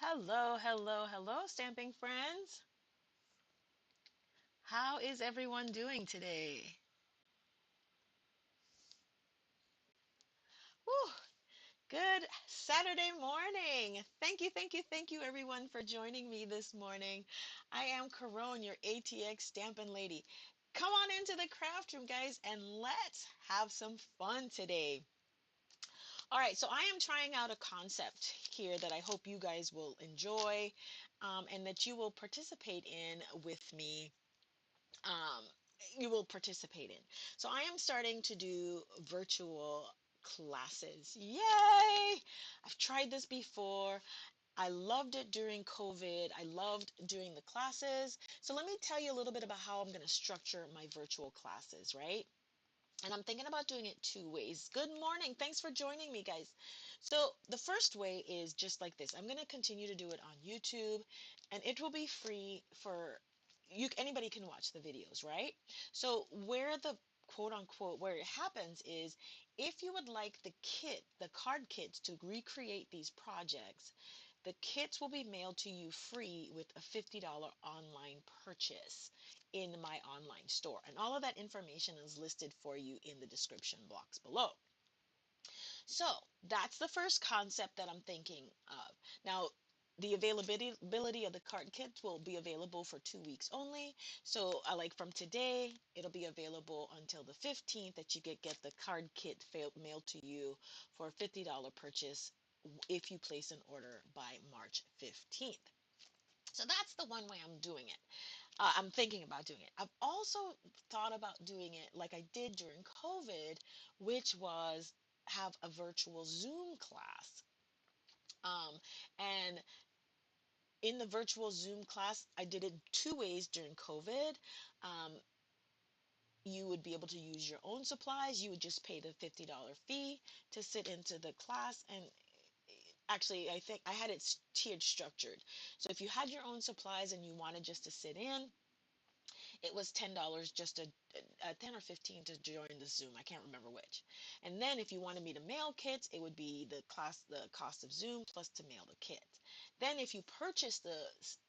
Hello, hello, hello, Stamping Friends. How is everyone doing today? Whew, good Saturday morning. Thank you, everyone, for joining me this morning. I am Caron, your ATX Stampin' Lady. Come on into the craft room, guys, and let's have some fun today. All right, so I am trying out a concept here that I hope you guys will enjoy and that you will participate in with me um, you will participate in. So I am starting to do virtual classes. Yay! I've tried this before. I loved it during COVID. I loved doing the classes. So let me tell you a little bit about how I'm going to structure my virtual classes, right? And I'm thinking about doing it two ways. Good morning. Thanks for joining me, guys. So the first way is just like this. I'm going to continue to do it on YouTube, and it will be free for you. Anybody can watch the videos, right? So where the quote unquote where it happens is if you would like the card kits to recreate these projects, the kits will be mailed to you free with a $50 online purchase in my online store. And all of that information is listed for you in the description box below. So that's the first concept that I'm thinking of. Now, the availability of the card kits will be available for 2 weeks only. So like from today, it'll be available until the 15th that you get the card kit mailed to you for a $50 purchase if you place an order by March 15th. So that's the one way I'm doing it. I'm thinking about doing it. I've also thought about doing it like I did during COVID, which was have a virtual Zoom class. And in the virtual Zoom class, I did it two ways during COVID. Um, you would be able to use your own supplies. You would just pay the $50 fee to sit into the class. And actually, I think I had it tiered structured. So if you had your own supplies and you wanted just to sit in, it was $10 just to 10 or 15 to join the Zoom. I can't remember which. And then if you wanted me to mail kits, it would be the cost of Zoom plus to mail the kit. Then if you purchase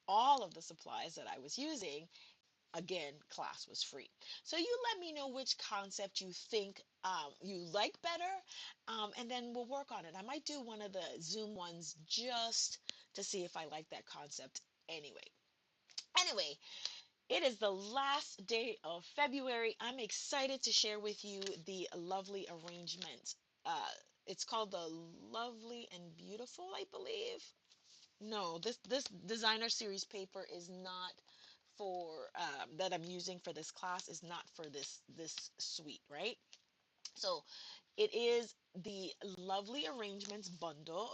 all of the supplies that I was using, again, class was free. So you let me know which concept you think you like better, and then we'll work on it. I might do one of the Zoom ones just to see if I like that concept anyway. Anyway, it is the last day of February. I'm excited to share with you the lovely arrangement. Uh, it's called the Lovely and Beautiful, I believe. No, this designer series paper is not for that I'm using for this class is not for this suite, right? So it is the Lovely Arrangements Bundle.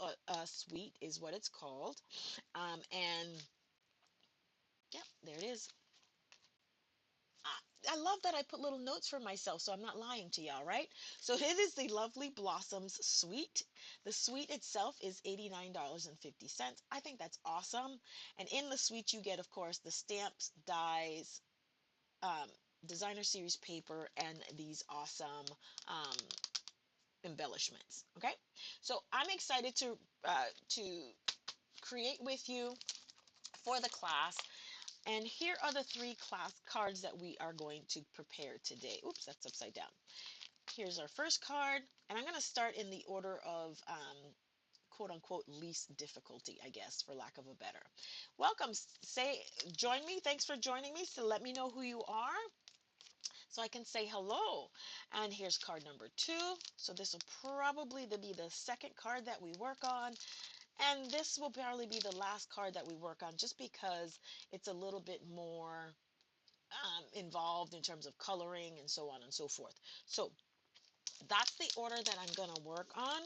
Suite is what it's called, and yeah, there it is. I love that I put little notes for myself, so I'm not lying to y'all, right? So it is the Lovely Blossoms suite. The suite itself is $89.50. I think that's awesome. And in the suite, you get, of course, the stamps, dies, um, designer series paper, and these awesome um, embellishments. Okay, so I'm excited to create with you for the class. And here are the three class cards that we are going to prepare today. Oops, that's upside down. Here's our first card, and I'm going to start in the order of quote unquote least difficulty, I guess, for lack of a better. Welcome. Join me. Thanks for joining me. So let me know who you are so I can say hello. And here's card number two. So this will probably be the second card that we work on. And this will probably be the last card that we work on just because it's a little bit more involved in terms of coloring and so on and so forth. So that's the order that I'm going to work on.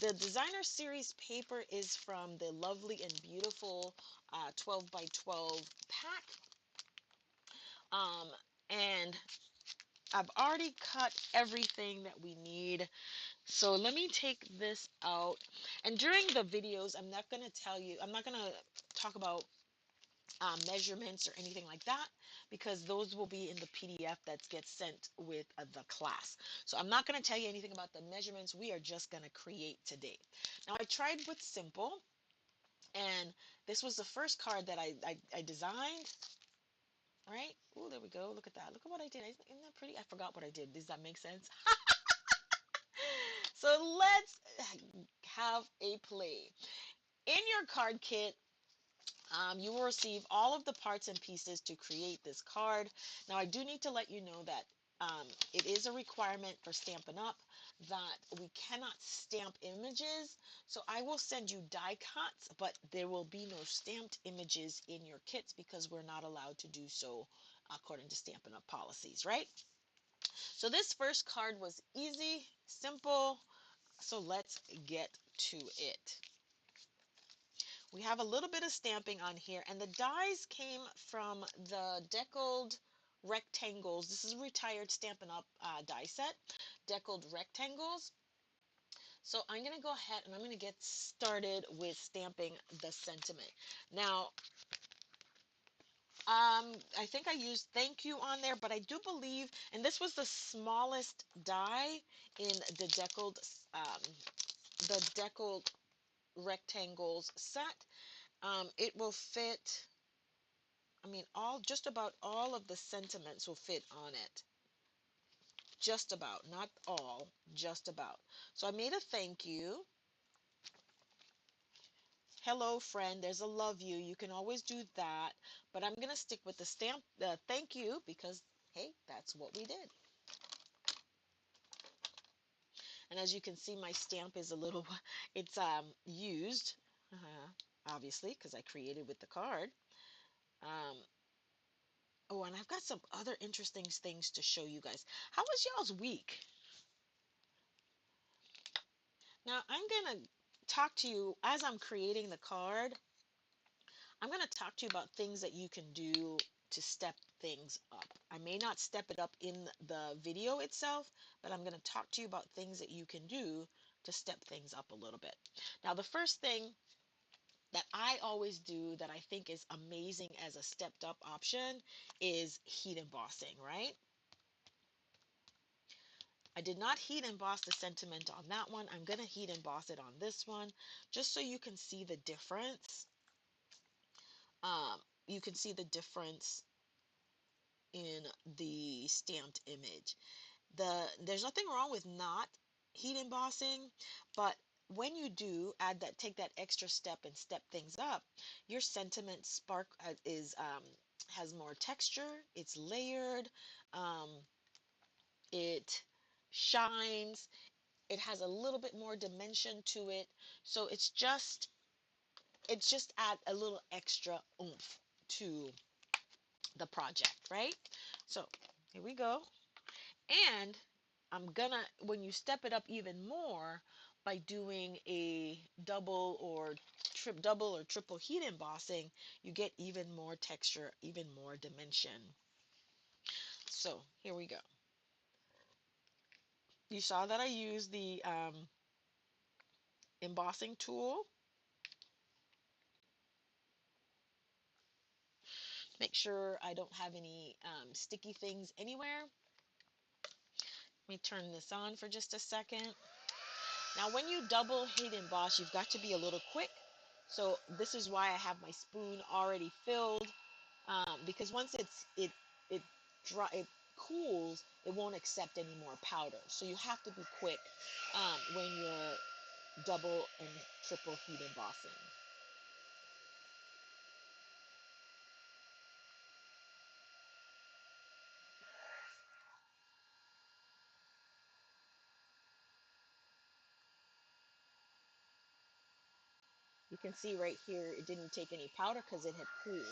The designer series paper is from the Lovely and Beautiful 12 by 12 pack. Um, and I've already cut everything that we need. So let me take this out. And during the videos, I'm not going to talk about measurements or anything like that because those will be in the PDF that gets sent with the class. So I'm not going to tell you anything about the measurements. We are just going to create today. Now I tried with simple And this was the first card that I designed, right? Oh, there we go. Look at that. Look at what I did. Isn't that pretty? I forgot what I did. Does that make sense? So let's have a play. In your card kit, you will receive all of the parts and pieces to create this card. Now, I do need to let you know that it is a requirement for Stampin' Up! That we cannot stamp images. So I will send you die cuts, but there will be no stamped images in your kits because we're not allowed to do so according to Stampin' Up! Policies, right? So this first card was easy, simple. So let's get to it. We have a little bit of stamping on here, and the dies came from the deckled rectangles. This is a retired Stampin' Up! Die set, deckled rectangles. So I'm going to go ahead and I'm going to get started with stamping the sentiment. Now, I think I used thank you on there, but I do believe, and this was the smallest die in um, the deckled rectangles set. It will fit, I mean, just about all of the sentiments will fit on it. Just about, not all, just about. So I made a thank you. Hello, friend. There's a love you. You can always do that, but I'm gonna stick with the thank you because hey, that's what we did. And as you can see, my stamp is a little, it's used, obviously, because I created with the card. Um, oh, and I've got some other interesting things to show you guys. How was y'all's week? Now, I'm going to talk to you as I'm creating the card. I'm going to talk to you about things that you can do to step things up. I may not step it up in the video itself, but I'm going to talk to you about things that you can do to step things up a little bit. Now, the first thing that I always do that I think is amazing as a stepped up option is heat embossing, right? I did not heat emboss the sentiment on that one. I'm going to heat emboss it on this one just so you can see the difference. You can see the difference in the stamped image. There's nothing wrong with not heat embossing, but when you do take that extra step and step things up, your sentiment spark has more texture. It's layered. Um, it shines. It has a little bit more dimension to it. So it's just add a little extra oomph to the project, right? So here we go. And when you step it up even more by doing a double or triple heat embossing, you get even more texture, even more dimension. So here we go. You saw that I used the embossing tool. Make sure I don't have any sticky things anywhere. Let me turn this on for just a second. Now, when you double heat emboss, you've got to be a little quick. So this is why I have my spoon already filled, because once it it cools, it won't accept any more powder. So you have to be quick when you're double and triple heat embossing. You can see right here, it didn't take any powder because it had cooled.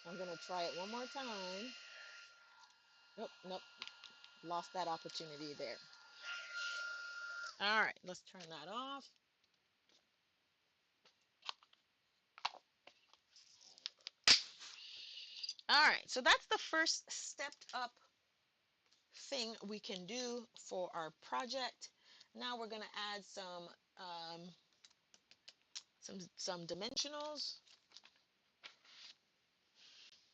I'm going to try it one more time. Nope, nope, lost that opportunity there. All right, let's turn that off. All right, so that's the first stepped up thing we can do for our project. Now we're going to add some dimensionals.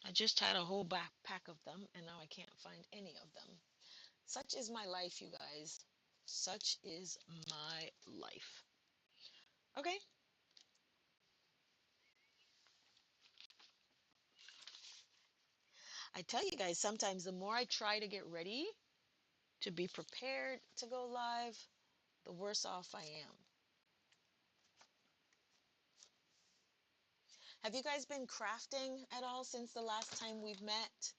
I just had a whole backpack of them and now I can't find any of them. Such is my life, you guys. Such is my life. Okay. I tell you guys, sometimes the more I try to get ready to be prepared to go live, the worse off I am. Have you guys been crafting at all since the last time we've met?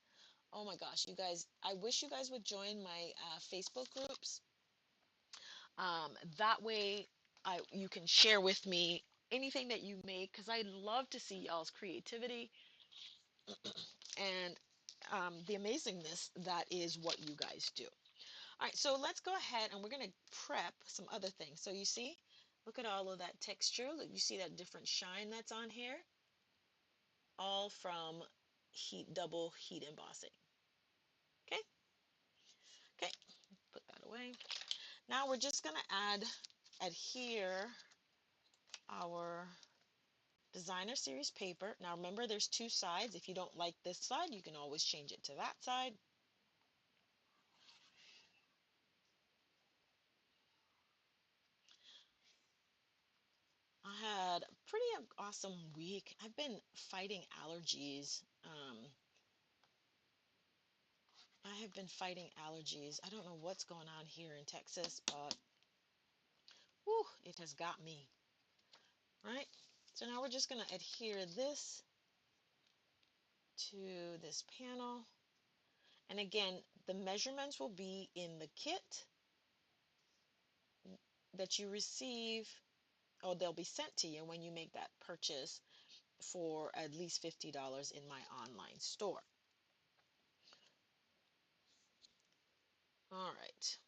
Oh my gosh, you guys, I wish you guys would join my Facebook groups. That way you can share with me anything that you make, because I love to see y'all's creativity and the amazingness that is what you guys do. All right, so let's go ahead and we're going to prep some other things. So you see, look at all of that texture. Look, you see that different shine that's on here? All from double heat embossing. Okay, okay, put that away. Now we're just going to adhere our designer series paper. Now remember, there's two sides. If you don't like this side, you can always change it to that side. I had a pretty awesome week. I've been fighting allergies. I have been fighting allergies. I don't know what's going on here in Texas, but whew, it has got me. Right? So now we're just going to adhere this to this panel. And again, the measurements will be in the kit that you receive, or they'll be sent to you when you make that purchase for at least $50 in my online store. All right.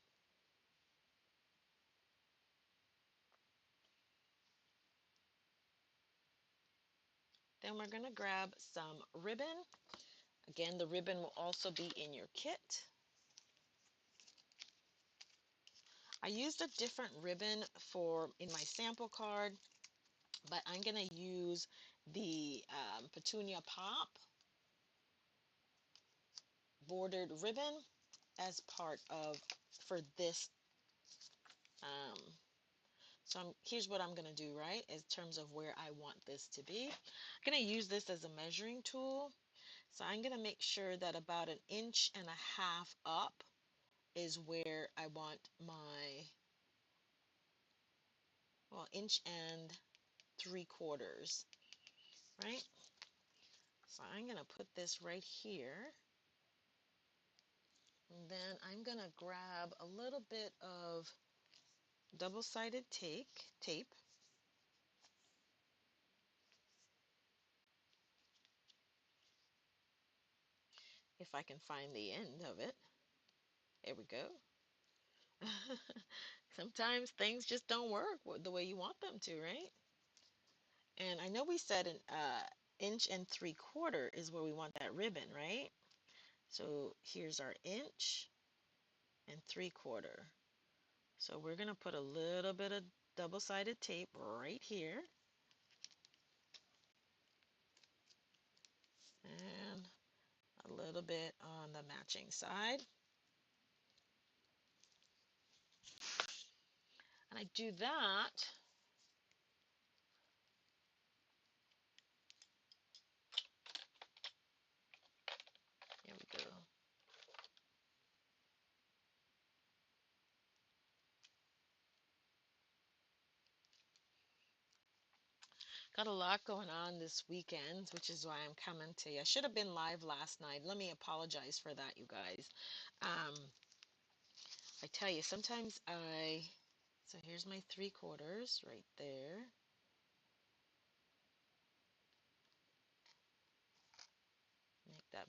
Then we're going to grab some ribbon. Again, the ribbon will also be in your kit. I used a different ribbon in my sample card, but I'm going to use the Petunia Pop bordered ribbon as part of for this. Um, here's what I'm going to do, right, in terms of where I want this to be. I'm going to use this as a measuring tool. So I'm going to make sure that about 1.5 inches up is where I want my, well, 1.75 inches, right? So I'm going to put this right here. And then I'm going to grab a little bit of double-sided tape. If I can find the end of it. There we go. Sometimes things just don't work the way you want them to, right? And I know we said 1.75 inches is where we want that ribbon, right? So here's our 1.75 inches. So we're going to put a little bit of double-sided tape right here. And a little bit on the matching side. And I do that. Here we go. Got a lot going on this weekend, which is why I'm coming to you. I should have been live last night. Let me apologize for that, you guys. I tell you, sometimes so here's my 3/4 right there.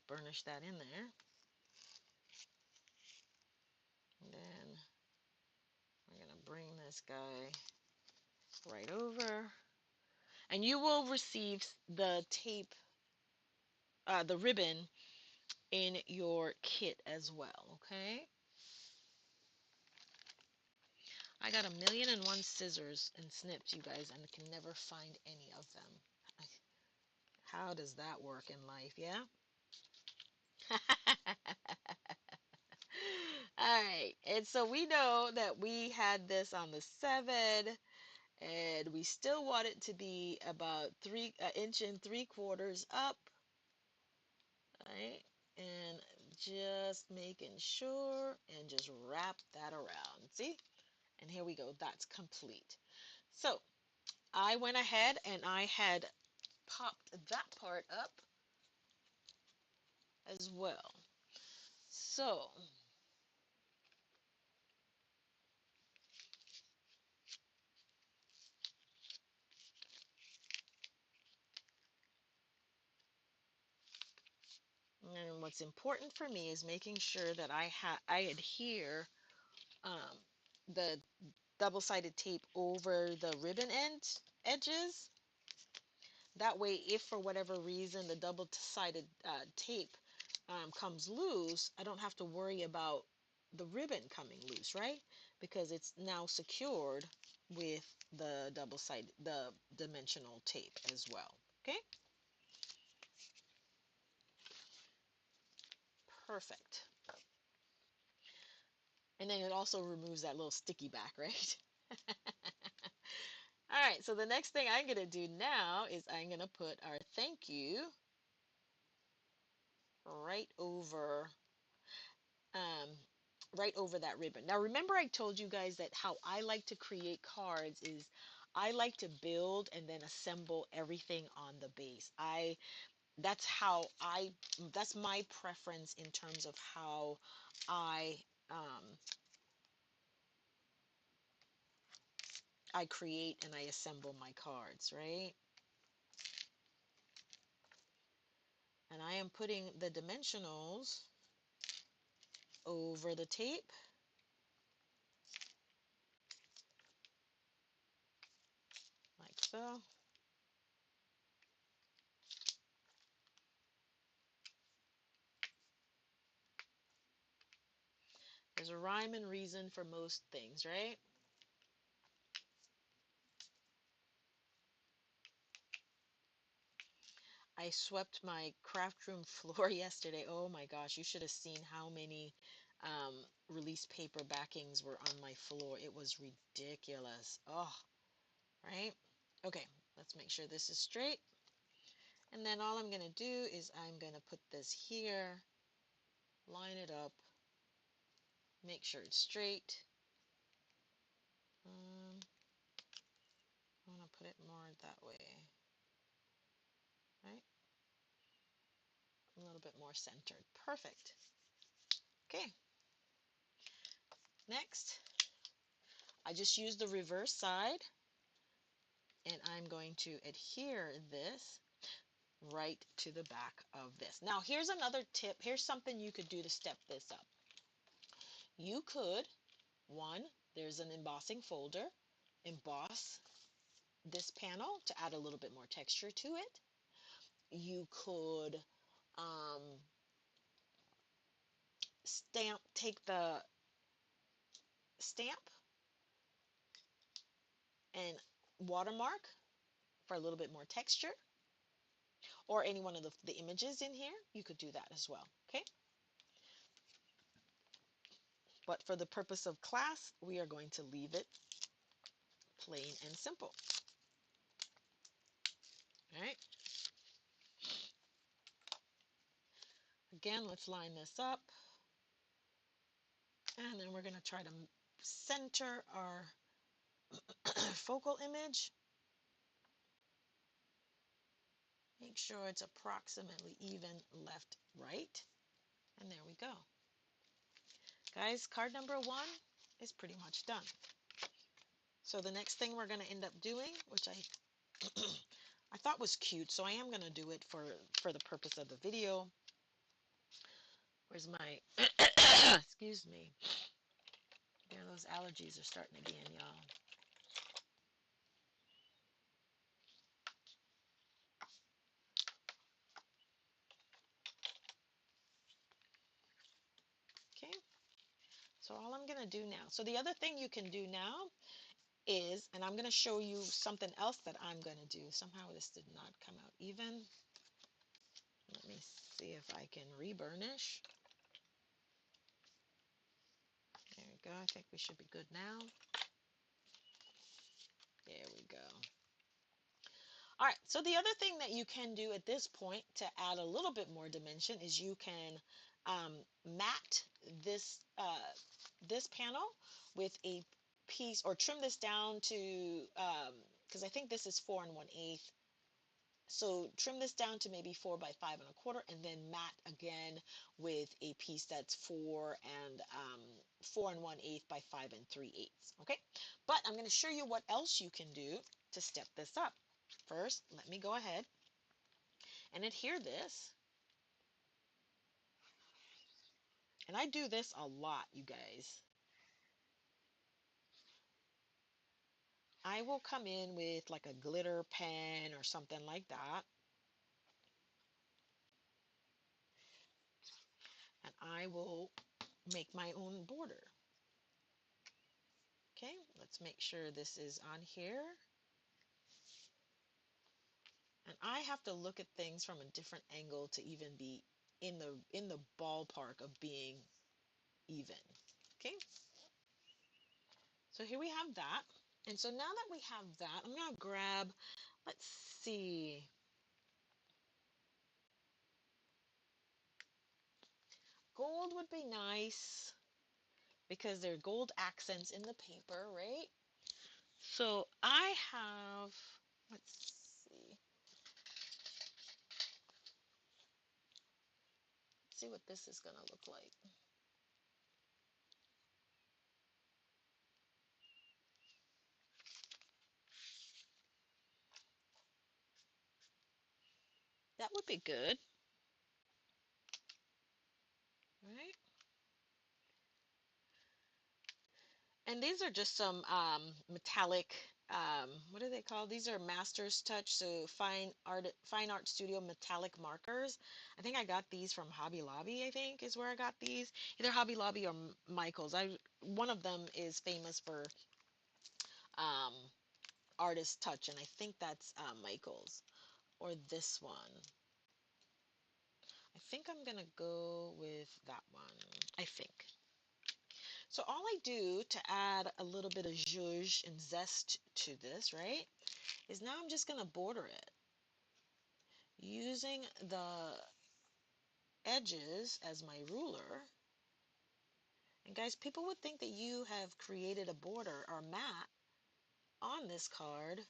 Burnish that in there. And then we're going to bring this guy right over. And you will receive the tape, the ribbon in your kit as well, okay? I got 1,000,001 scissors and snips, you guys, and I can never find any of them. How does that work in life, yeah? All right, And so we know that we had this on the 7, and we still want it to be about 1.75 inches up, right? And just making sure and just wrap that around. See? And here we go. That's complete. So I went ahead and I had popped that part up as well. So and what's important for me is making sure that I adhere um, the double-sided tape over the ribbon edges. That way, if for whatever reason the double-sided tape comes loose, I don't have to worry about the ribbon coming loose, right? Because it's now secured with the double-sided, the dimensional tape as well. Okay, perfect. And then it also removes that little sticky back, right? All right, so the next thing I'm going to do now is I'm going to put our thank you right over um, right over that ribbon. Now remember I told you guys that how I like to create cards is I like to build and then assemble everything on the base. That's how that's my preference in terms of how I um, I create and I assemble my cards, right? And I am putting the dimensionals over the tape like so. There's a rhyme and reason for most things, right? I swept my craft room floor yesterday. Oh my gosh, you should have seen how many release paper backings were on my floor. It was ridiculous. Oh, right? Okay, let's make sure this is straight. And then all I'm going to do is I'm going to put this here, line it up, make sure it's straight. I want to put it more that way, right? A little bit more centered. Perfect. Okay, next, I just used the reverse side and I'm going to adhere this right to the back of this. Now here's another tip. Here's something you could do to step this up. You could, one, there's an embossing folder, emboss this panel to add a little bit more texture to it. You could take the stamp and watermark for a little bit more texture, or any one of the images in here, you could do that as well, okay? But for the purpose of class, we are going to leave it plain and simple. All right. Again, let's line this up. And then we're going to try to center our focal image. Make sure it's approximately even left, right. And there we go. Guys, card number 1 is pretty much done. So the next thing we're going to end up doing, which I thought was cute, so I am going to do it for the purpose of the video. Where's my, excuse me. Yeah, those allergies are starting again, y'all. Okay, so all I'm going to do now, so the other thing you can do now is, and I'm going to show you something else that I'm going to do. Somehow this did not come out even. Let me see if I can reburnish. There we go. I think we should be good now. There we go. All right, so the other thing that you can do at this point to add a little bit more dimension is you can mat this this panel with a piece, or trim this down to, because I think this is 4 1/8. So trim this down to maybe 4 by 5 1/4, and then mat again with a piece that's 4 1/8 by 5 3/8. Okay, but I'm going to show you what else you can do to step this up. First, let me go ahead and adhere this. And I do this a lot, you guys. I will come in with like a glitter pen or something like that. And I will make my own border. Okay, let's make sure this is on here. And I have to look at things from a different angle to even be in the ballpark of being even. Okay, so here we have that. And so now that we have that, I'm going to grab, let's see, gold would be nice because there are gold accents in the paper, right? So I have, let's see, what this is going to look like. That would be good, right? And these are just some metallic, what are they called? These are Master's Touch, so Fine Art Studio metallic markers. I think I got these from Hobby Lobby, I think is where I got these. Either Hobby Lobby or Michael's. One of them is famous for um, Artist Touch, and I think that's Michael's. Or this one. I think I'm going to go with that one, I think. So all I do to add a little bit of zhuzh and zest to this, right, is now I'm just going to border it using the edges as my ruler. And guys, people would think that you have created a border or mat on this card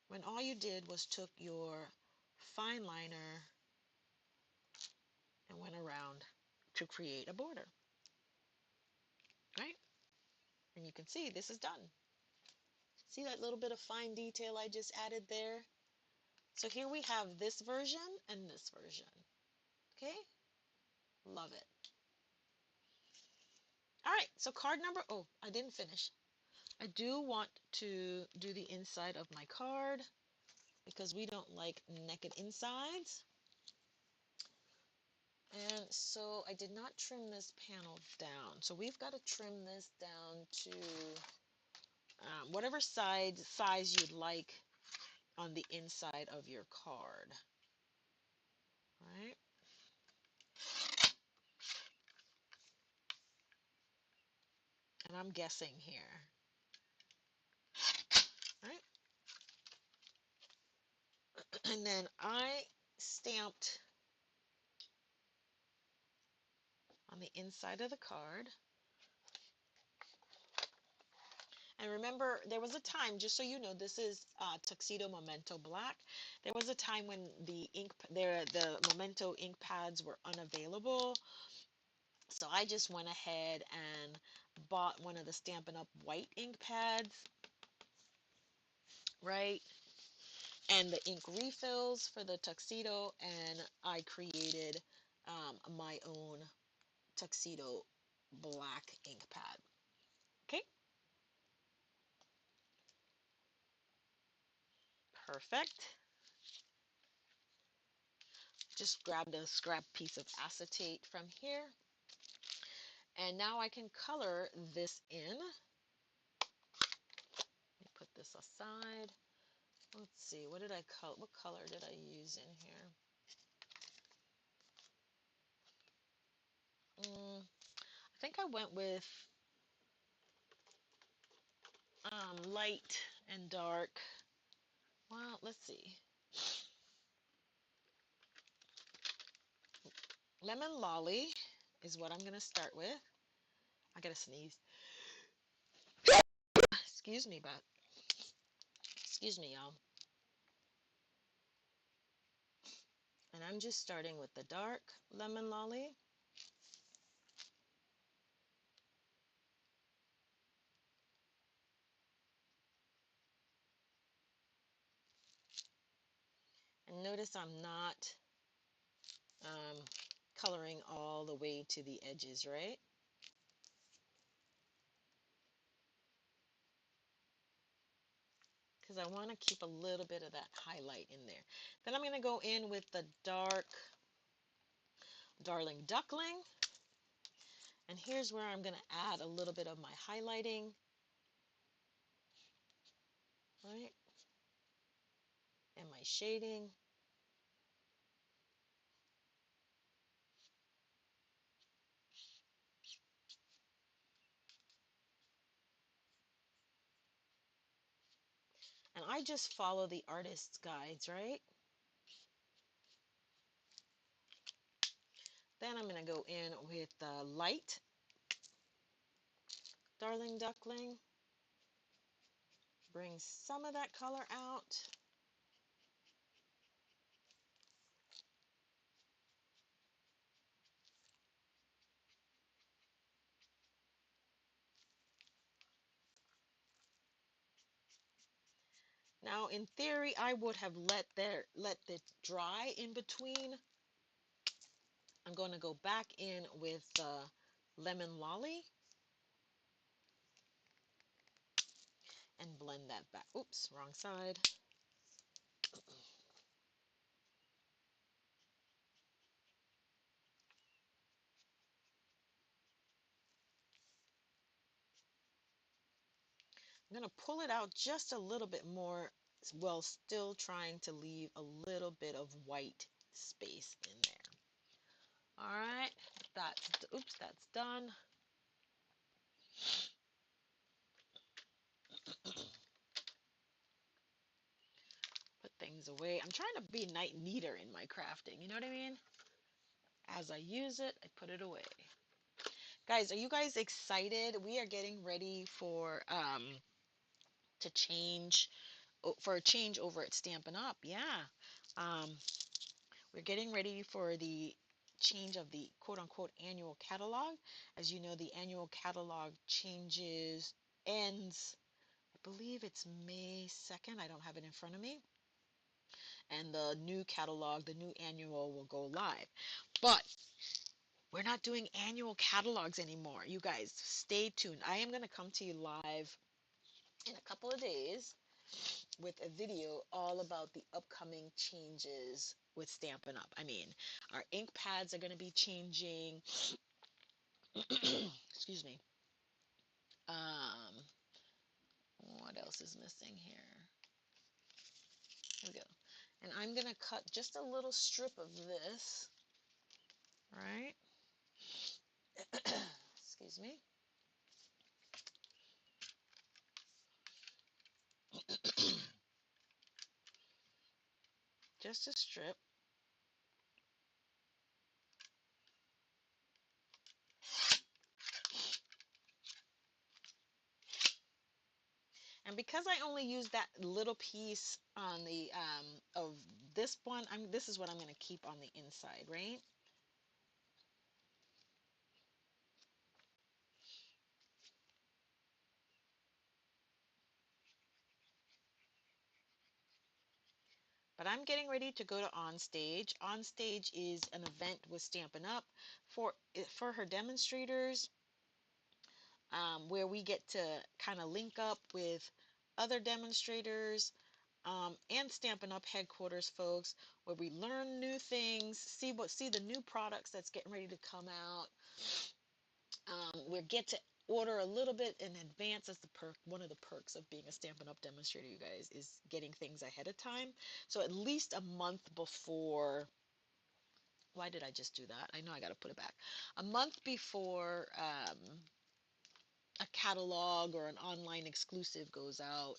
when all you did was took your fine liner and went around to create a border, right? And you can see this is done. See that little bit of fine detail I just added there? So here we have this version and this version. Okay? Love it. All right, so card number, oh, I didn't finish. I do want to do the inside of my card because we don't like naked insides. And so I did not trim this panel down. So we've got to trim this down to whatever size you'd like on the inside of your card. All right? And I'm guessing here. All right? And then I stamped on the inside of the card. And remember, there was a time, just so you know, this is Tuxedo Memento Black. There was a time when the Memento ink pads were unavailable. So I just went ahead and bought one of the Stampin' Up white ink pads, right? And the ink refills for the tuxedo, and I created my own tuxedo black ink pad. Okay, perfect. Just grabbed a scrap piece of acetate from here. And now I can color this in. Let me put this aside. Let's see, what color did I use in here? I think I went with light and dark. Well, let's see. Lemon Lolly is what I'm going to start with. I got to sneeze. Excuse me, but excuse me, y'all. And I'm just starting with the dark Lemon Lolly. And notice I'm not um, coloring all the way to the edges, right? Because I want to keep a little bit of that highlight in there. Then I'm going to go in with the dark Darling Duckling. And here's where I'm going to add a little bit of my highlighting, right? And my shading. And I just follow the artist's guides, right? Then I'm going to go in with the light Darling Duckling. Bring some of that color out. Now, in theory, I would have let it dry in between. I'm going to go back in with Lemon Lolly and blend that back. Oops, wrong side. I'm going to pull it out just a little bit more while still trying to leave a little bit of white space in there. All right, that's done. Put things away. I'm trying to be neater in my crafting, you know what I mean? As I use it, I put it away. Guys, are you guys excited? We are getting ready for to change for a change over at Stampin' Up. Yeah. Um, we're getting ready for the change of the quote unquote annual catalog. As you know, the annual catalog ends, I believe it's May 2nd. I don't have it in front of me. And the new catalog, the new annual will go live. But we're not doing annual catalogs anymore. You guys, stay tuned. I am going to come to you live in a couple of days with a video all about the upcoming changes with Stampin' Up. I mean, our ink pads are going to be changing. Excuse me. Um, what else is missing here? Here we go. And I'm going to cut just a little strip of this, right? Excuse me. Just a strip. And because I only use that little piece on the of this one, this is what I'm going to keep on the inside, right? But I'm getting ready to go to On Stage. On Stage is an event with Stampin' Up for her demonstrators, where we get to kind of link up with other demonstrators and Stampin' Up headquarters folks, where we learn new things, see the new products that's getting ready to come out. We get to order a little bit in advance. That's the perk. One of the perks of being a Stampin' Up demonstrator, you guys, is getting things ahead of time. So at least a month before. Why did I just do that? I know I got to put it back. A month before a catalog or an online exclusive goes out,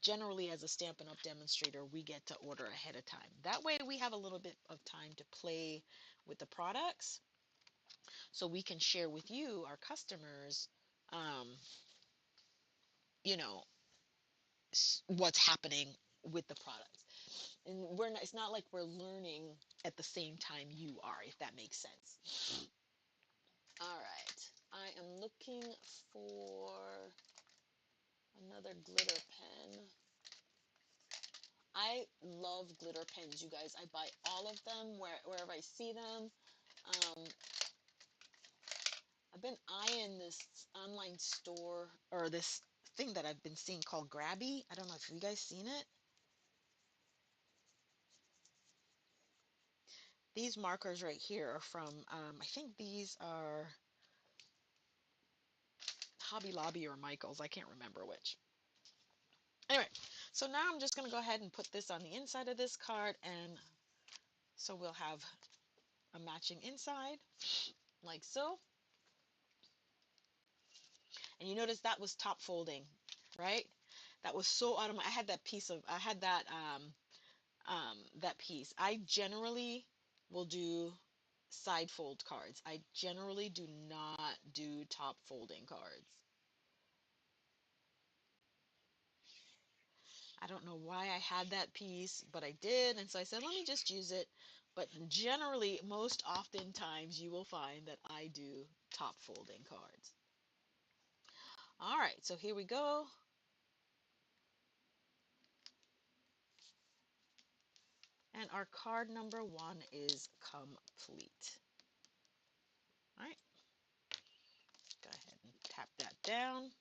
generally as a Stampin' Up! Demonstrator, we get to order ahead of time. That way we have a little bit of time to play with the products so we can share with you, our customers, um, you know, what's happening with the products. And it's not like we're learning at the same time you are, if that makes sense. All right, I am looking for another glitter pen. I love glitter pens, you guys. I buy all of them wherever I see them. Um, I've been eyeing this online store, or this thing that I've been seeing called Grabby. I don't know if you guys seen it. These markers right here are from, I think these are Hobby Lobby or Michael's. I can't remember which. Anyway, so now I'm just going to go ahead and put this on the inside of this card, and so we'll have a matching inside, like so. And you notice that was top folding, right? That was so out of my, I had that piece of, I had that piece. I generally will do side fold cards. I generally do not do top folding cards. I don't know why I had that piece, but I did. And so I said, let me just use it. But generally, most oftentimes, you will find that I do top folding cards. All right, so here we go. And our card number 1 is complete. All right, go ahead and tap that down.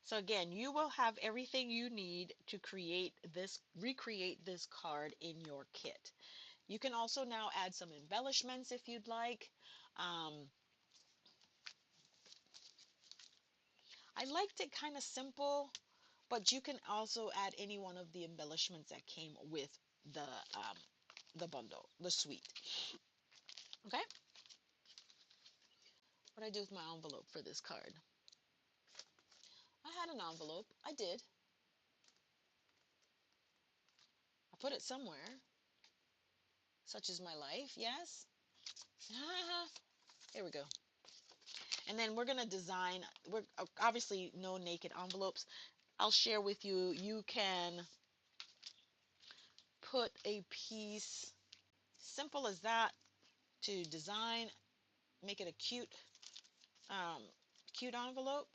So again, you will have everything you need to recreate this card in your kit. You can also now add some embellishments if you'd like. I liked it kind of simple, but you can also add any one of the embellishments that came with the bundle, the suite. Okay? What do I do with my envelope for this card? I had an envelope. I did. I put it somewhere. Such is my life, yes? Here we go. And then we're going to design, we're obviously no naked envelopes. I'll share with you, you can put a piece simple as that to design, make it a um, cute envelope.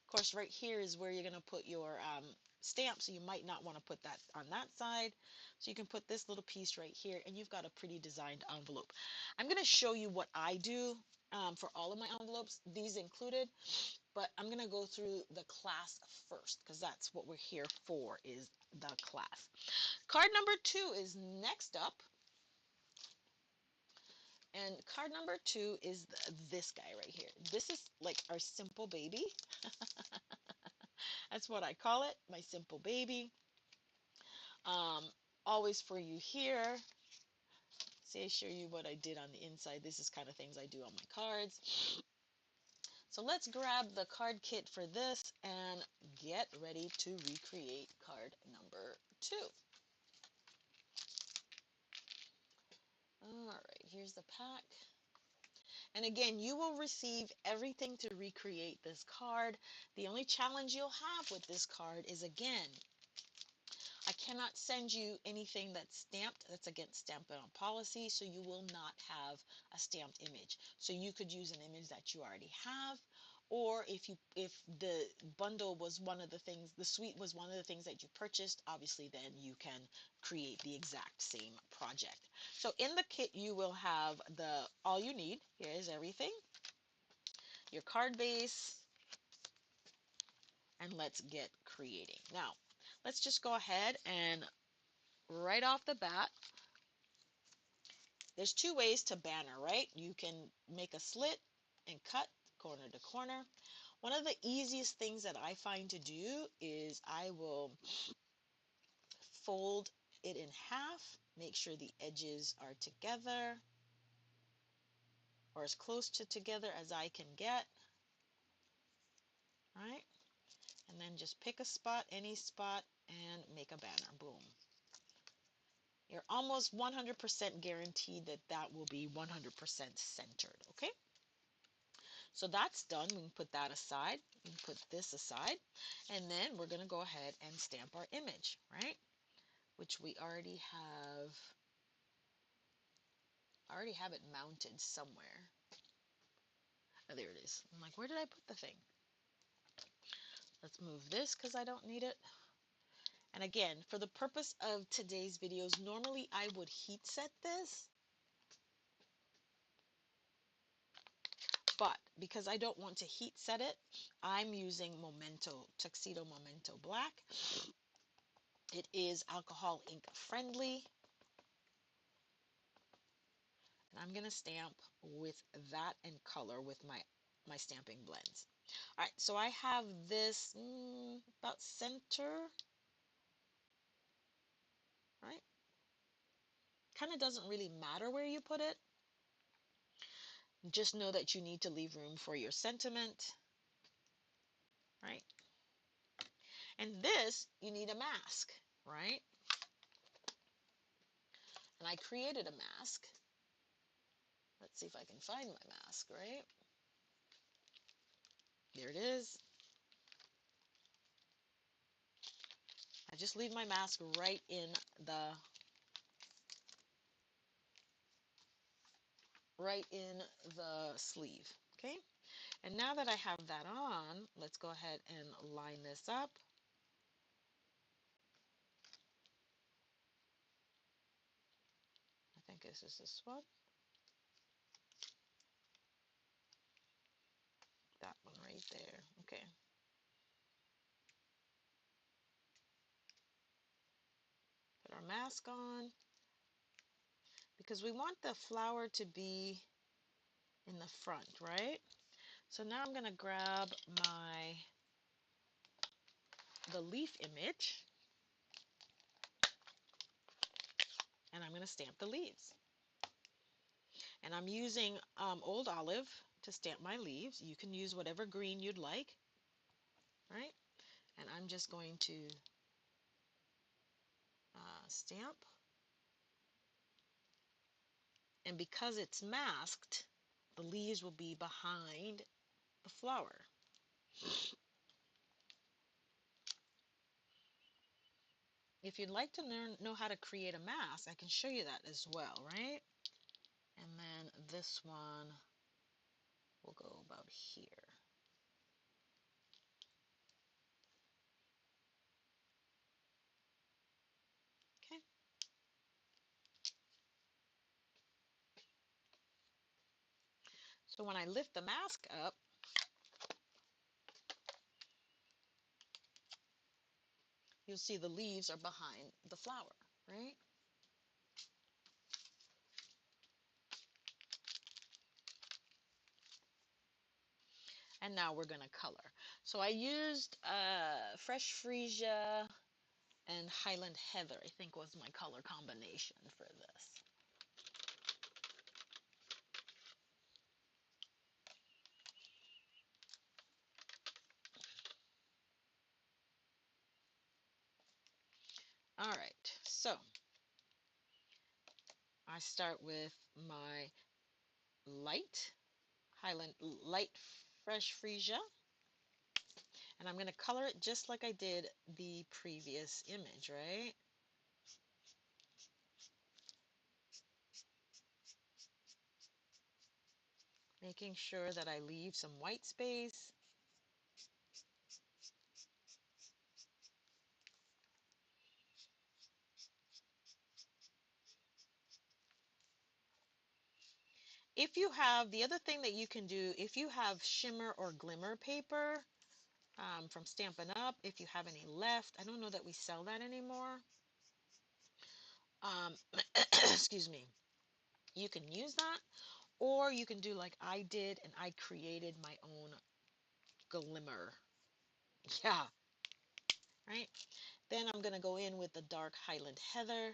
Of course, right here is where you're going to put your stamp, so you might not want to put that on that side. So you can put this little piece right here, and you've got a pretty designed envelope. I'm going to show you what I do for all of my envelopes, these included, but I'm going to go through the class first, because that's what we're here for, is the class. Card number 2 is next up. And card number 2 is this guy right here. This is like our simple baby. That's what I call it, my simple baby. Um, Always for you here. See, I show you what I did on the inside. This is kind of things I do on my cards. So let's grab the card kit for this and get ready to recreate card number 2. All right, here's the pack. And again, you will receive everything to recreate this card. The only challenge you'll have with this card is, again, I cannot send you anything that's stamped. That's against Stampin' Up! Policy, so you will not have a stamped image. So you could use an image that you already have, or if the bundle was one of the things, the suite was one of the things that you purchased, obviously then you can create the exact same project. So in the kit you will have all you need. Here is everything. Your card base, and let's get creating. Now, let's just go ahead and right off the bat, there's 2 ways to banner, right? You can make a slit and cut corner to corner. One of the easiest things that I find to do is I will fold it in half. Make sure the edges are together or as close to together as I can get. Right? And then just pick a spot, any spot, and make a banner. Boom. You're almost 100% guaranteed that that will be 100% centered, okay? So that's done. We can put that aside. We can put this aside. And then we're going to go ahead and stamp our image, right? Which we already have. I already have it mounted somewhere. Oh, there it is. I'm like, where did I put the thing? Let's move this because I don't need it. And again, for the purpose of today's videos, normally I would heat set this. But because I don't want to heat set it, I'm using Tuxedo Memento Black. It is alcohol ink friendly. And I'm going to stamp with that in color with my stamping blends. All right, so I have this about center, right? Kind of doesn't really matter where you put it. Just know that you need to leave room for your sentiment, right? And this, you need a mask, right? And I created a mask. Let's see if I can find my mask, right? There it is. I just leave my mask right in the sleeve, okay? And now that I have that on, let's go ahead and line this up. I think this is this one. That one right there. Okay. Put our mask on because we want the flower to be in the front, right? So now I'm going to grab the leaf image and I'm going to stamp the leaves. And I'm using Old Olive to stamp my leaves. You can use whatever green you'd like, right? And I'm just going to stamp. And because it's masked, the leaves will be behind the flower. If you'd like to know how to create a mask, I can show you that as well, right? And then this one will go about here. Okay. So when I lift the mask up, you'll see the leaves are behind the flower, right? And now we're going to color. So I used Fresh Freesia and Highland Heather, I think was my color combination for this. All right, so I start with my light light Fresh Freesia, and I'm going to color it just like I did the previous image, right? Making sure that I leave some white space. If you have, the other thing that you can do, if you have shimmer or glimmer paper from Stampin' Up, if you have any left, I don't know that we sell that anymore. Um, excuse me. You can use that, or you can do like I did, and I created my own glimmer. Yeah, right? Then I'm going to go in with the dark Highland Heather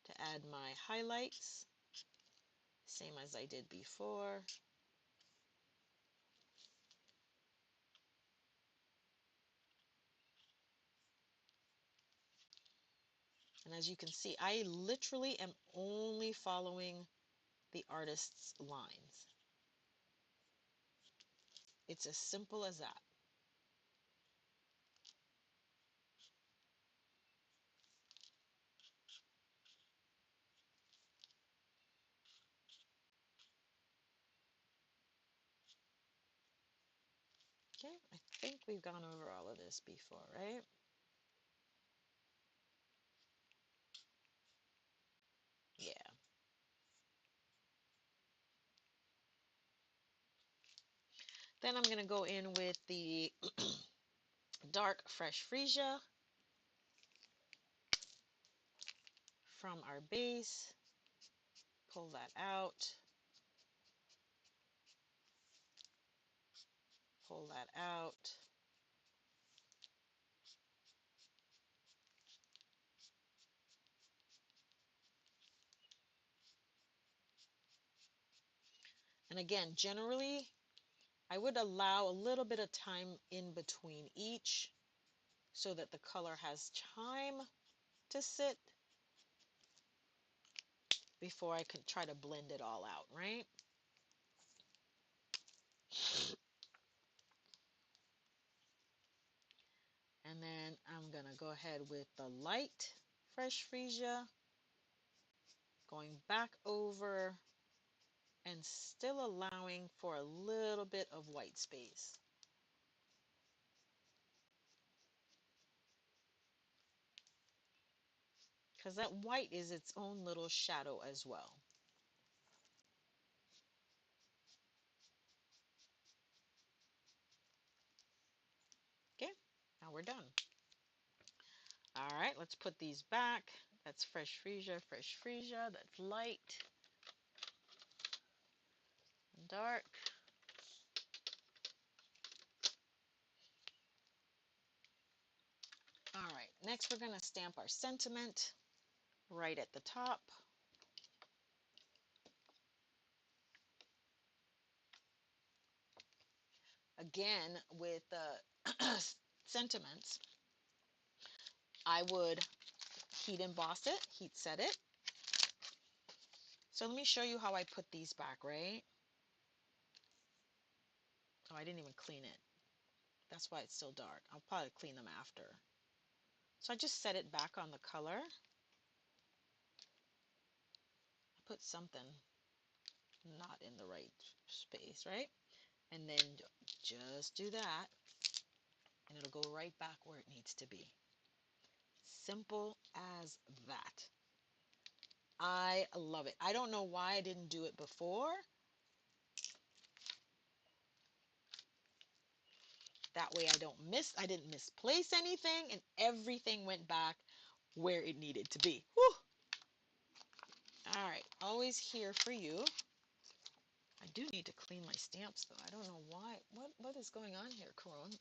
to add my highlights, same as I did before. And as you can see, I literally am only following the artist's lines. It's as simple as that. Okay, I think we've gone over all of this before, right? Yeah. Then I'm going to go in with the dark Fresh Freesia from our base. Pull that out. Pull that out. And again, generally, I would allow a little bit of time in between each so that the color has time to sit before I can try to blend it all out, right? And then I'm going to go ahead with the light Fresh Freesia, going back over and still allowing for a little bit of white space. Because that white is its own little shadow as well. Okay, now we're done. All right, let's put these back. That's Fresh Freesia, Fresh Freesia. That's light and dark. All right, next we're going to stamp our sentiment right at the top. Again, with the sentiments, I would heat emboss it, heat set it. So let me show you how I put these back, right? Oh, I didn't even clean it. That's why it's still dark. I'll probably clean them after. So I just set it back on the color. I put something not in the right space, right? And then just do that, and it'll go right back where it needs to be. Simple as that. I love it. I don't know why I didn't do it before. That way I didn't misplace anything, and everything went back where it needed to be. Whew. All right, always here for you. I do need to clean my stamps though. I don't know why. What is going on here, Caron?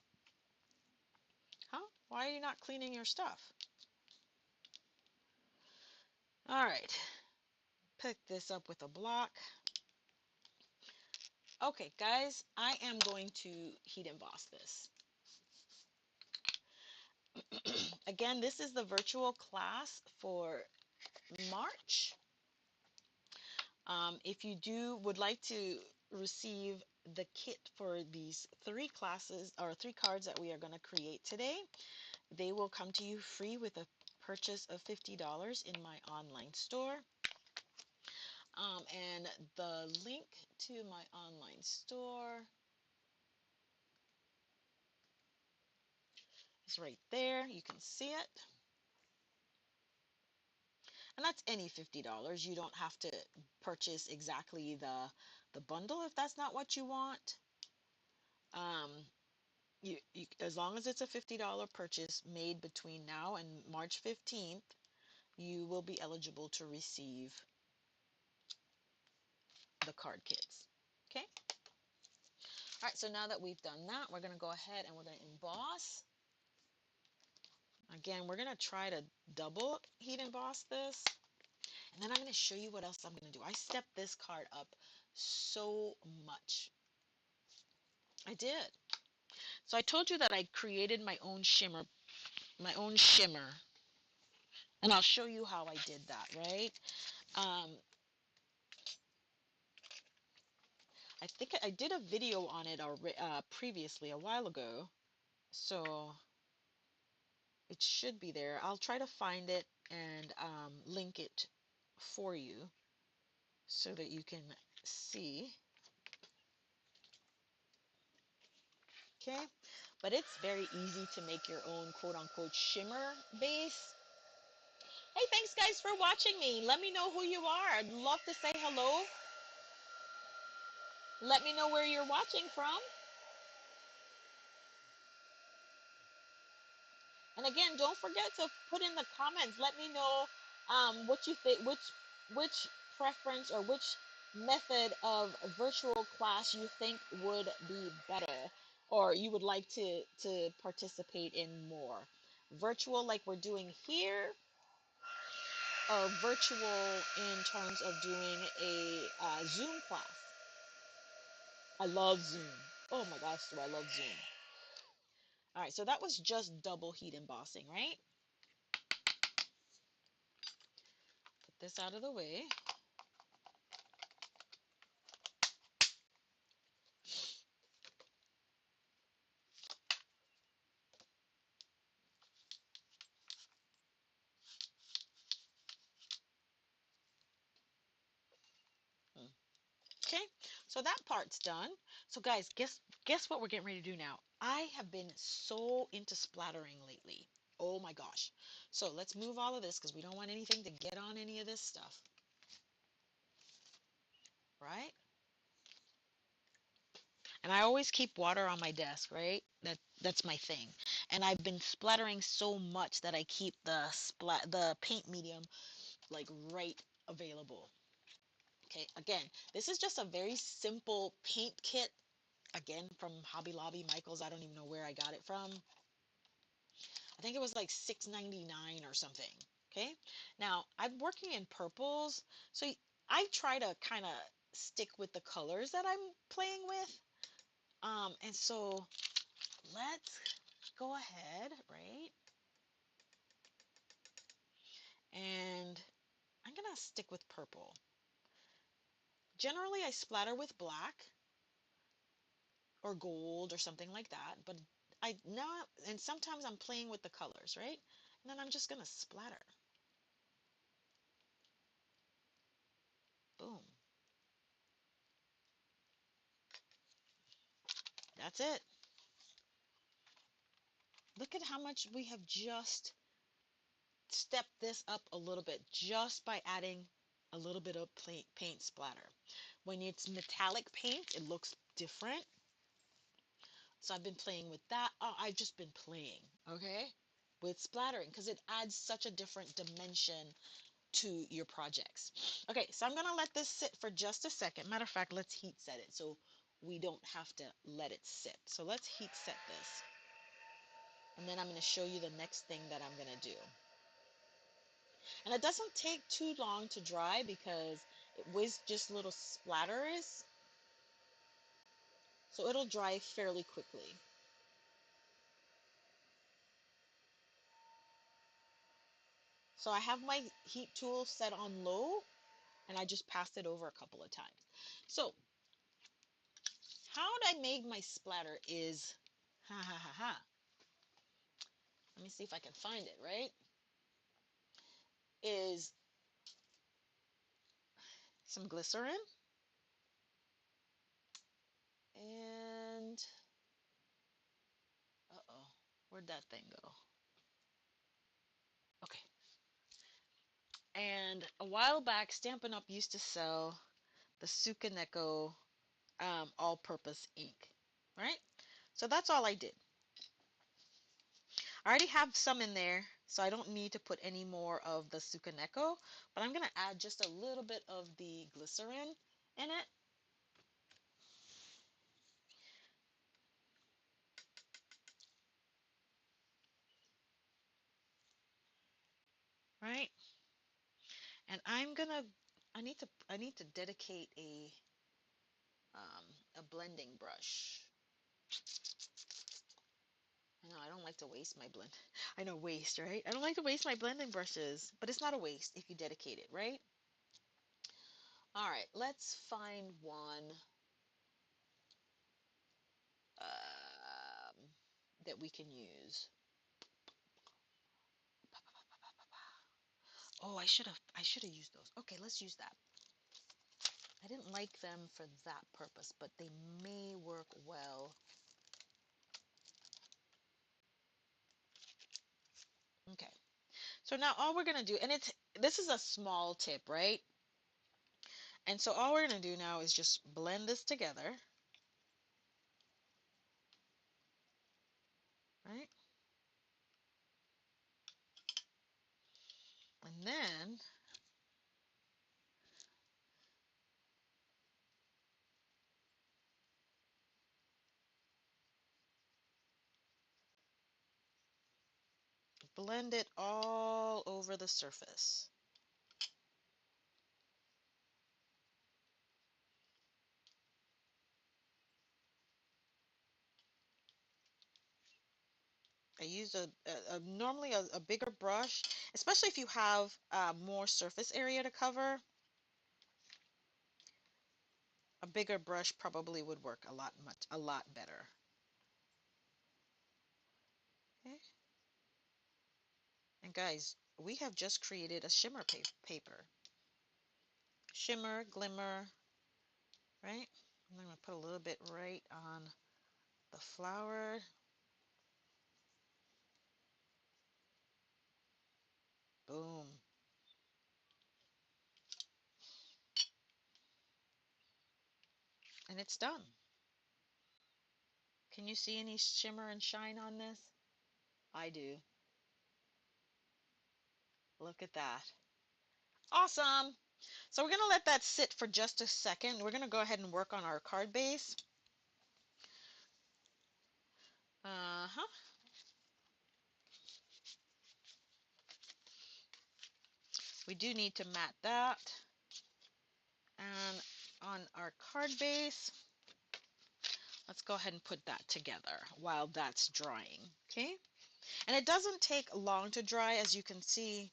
Huh? Why are you not cleaning your stuff? All right. Pick this up with a block. Okay, guys, I am going to heat emboss this. Again, this is the virtual class for March. If you would like to receive the kit for these 3 classes or 3 cards that we are going to create today, they will come to you free with a purchase of $50 in my online store. And the link to my online store is right there. You can see it. And that's any $50. You don't have to purchase exactly the bundle if that's not what you want. Um, as long as it's a $50 purchase made between now and March 15th, you will be eligible to receive the card kits. Okay? All right, so now that we've done that, we're going to go ahead and we're going to emboss. Again, we're going to try to double heat emboss this. And then I'm going to show you what else I'm going to do. I stepped this card up so much. I did. So I told you that I created my own shimmer. And I'll show you how I did that, right? Um, I think I did a video on it previously, a while ago. So it should be there. I'll try to find it and link it for you so that you can see. Okay, but it's very easy to make your own quote-unquote shimmer base. Hey, thanks guys for watching me. Let me know who you are. I'd love to say hello. Let me know where you're watching from. And again, don't forget to put in the comments. Let me know what you think, which preference or which method of virtual class you think would be better, or you would like to participate in more. Virtual, like we're doing here, or virtual in terms of doing a Zoom class. I love Zoom. Oh my gosh, do I love Zoom. All right, so that was just double heat embossing, right? Put this out of the way. Okay, so that part's done. So guys, guess what we're getting ready to do now? I have been so into splattering lately. Oh my gosh. So let's move all of this because we don't want anything to get on any of this stuff. Right? And I always keep water on my desk, right? That's my thing. And I've been splattering so much that I keep the paint medium like right available. Okay, again, this is just a very simple paint kit. Again, from Hobby Lobby, Michaels. I don't even know where I got it from. I think it was like $6.99 or something. Okay. Now I'm working in purples, so I try to kind of stick with the colors that I'm playing with. And so let's go ahead, right? And I'm gonna stick with purple. Generally, I splatter with black or gold or something like that, but I now and sometimes I'm playing with the colors, right? And then I'm just gonna splatter. Boom. That's it. Look at how much we have just stepped this up a little bit just by adding a little bit of paint splatter. When it's metallic paint, it looks different. So I've been playing with that. Oh, I've just been playing, okay, with splattering because it adds such a different dimension to your projects. Okay, so I'm gonna let this sit for just a second. Matter of fact, let's heat set it so we don't have to let it sit. So let's heat set this. And then I'm gonna show you the next thing that I'm gonna do. And it doesn't take too long to dry because it was just little splatters. So it'll dry fairly quickly. So I have my heat tool set on low and I just passed it over a couple of times. So how I made my splatter is, ha ha ha ha. Let me see if I can find it, right? Is some glycerin and, uh-oh, where'd that thing go? Okay. And a while back, Stampin' Up used to sell the Sukaneko all-purpose ink, right? So that's all I did. I already have some in there, so I don't need to put any more of the Sukaneko, but I'm going to add just a little bit of the glycerin in it. right? And I need to dedicate a blending brush. I know I don't like to waste my blend. I know waste, right? I don't like to waste my blending brushes, but it's not a waste if you dedicate it, right? All right, let's find one um, that we can use. Oh, I should have used those. Okay, let's use that. I didn't like them for that purpose, but they may work well. Okay. So now all we're gonna do, and this is a small tip, right? And so all we're gonna do now is just blend this together, right? And then blend it all over the surface. I use normally a bigger brush, especially if you have more surface area to cover. A bigger brush probably would work a lot better. Okay. And guys, we have just created a shimmer paper. Shimmer, glimmer, right? I'm going to put a little bit right on the flower. Boom. And it's done. Can you see any shimmer and shine on this? I do. Look at that. Awesome. So we're going to let that sit for just a second. We're going to go ahead and work on our card base. Uh-huh. We do need to mat that. And on our card base, let's go ahead and put that together while that's drying. Okay. And it doesn't take long to dry, as you can see.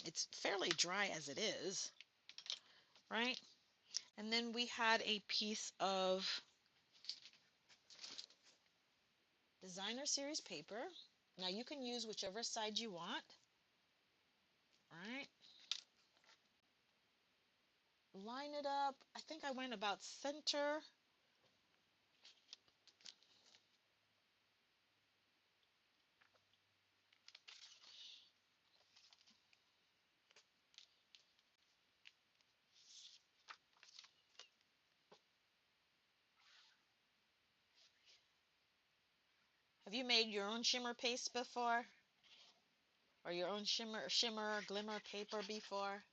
It's fairly dry as it is, right? And then we had a piece of designer series paper. Now you can use whichever side you want. All right. Line it up. I think I went about center. Have you made your own shimmer paste before? Or your own shimmer glimmer paper before?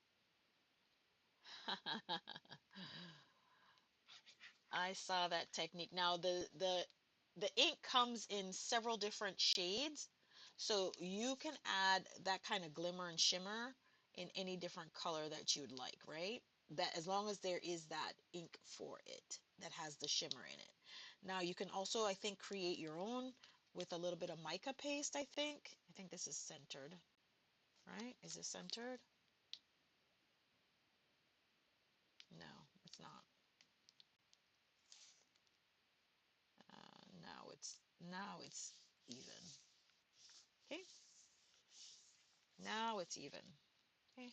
I saw that technique. Now the ink comes in several different shades, so you can add that kind of glimmer and shimmer in any different color that you'd like, right? That as long as there is that ink for it that has the shimmer in it. Now you can also, I think, create your own with a little bit of mica paste, I think. I think this is centered, right? Is this centered? No, it's not. Now it's even. Okay, now it's even. Okay,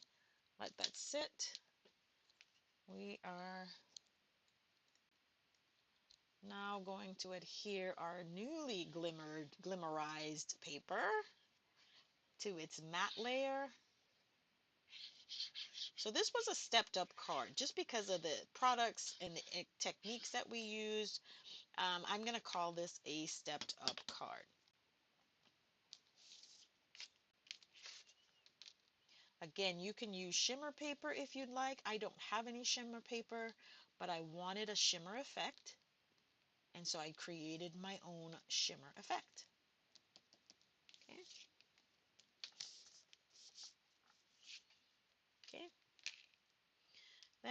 let that sit. We are now going to adhere our newly glimmerized paper to its matte layer. So this was a stepped up card just because of the products and the techniques that we used. I'm going to call this a stepped up card. Again, you can use shimmer paper if you'd like. I don't have any shimmer paper, but I wanted a shimmer effect, and so I created my own shimmer effect. Okay.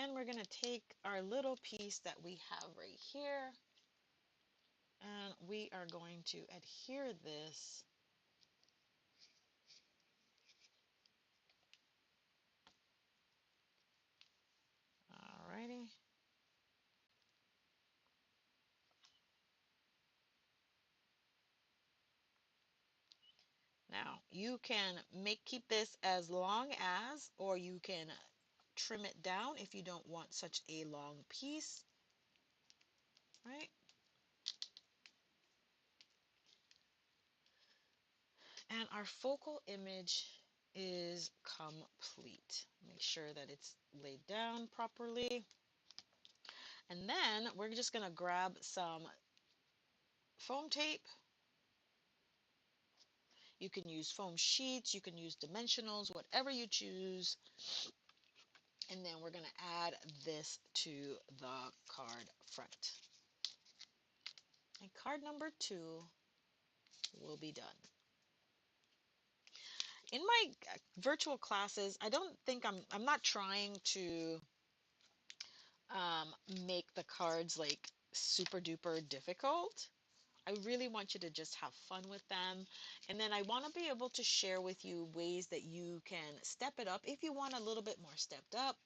then we're going to take our little piece that we have right here, and we are going to adhere this. Alrighty. Now you can keep this as long as, or you can trim it down if you don't want such a long piece, right? And our focal image is complete. Make sure that it's laid down properly. And then we're just going to grab some foam tape. You can use foam sheets, you can use dimensionals, whatever you choose. And then we're going to add this to the card front. And card number 2 will be done. In my virtual classes, I don't think I'm not trying to um, make the cards like super duper difficult. I really want you to just have fun with them. And then I want to be able to share with you ways that you can step it up if you want a little bit more stepped up.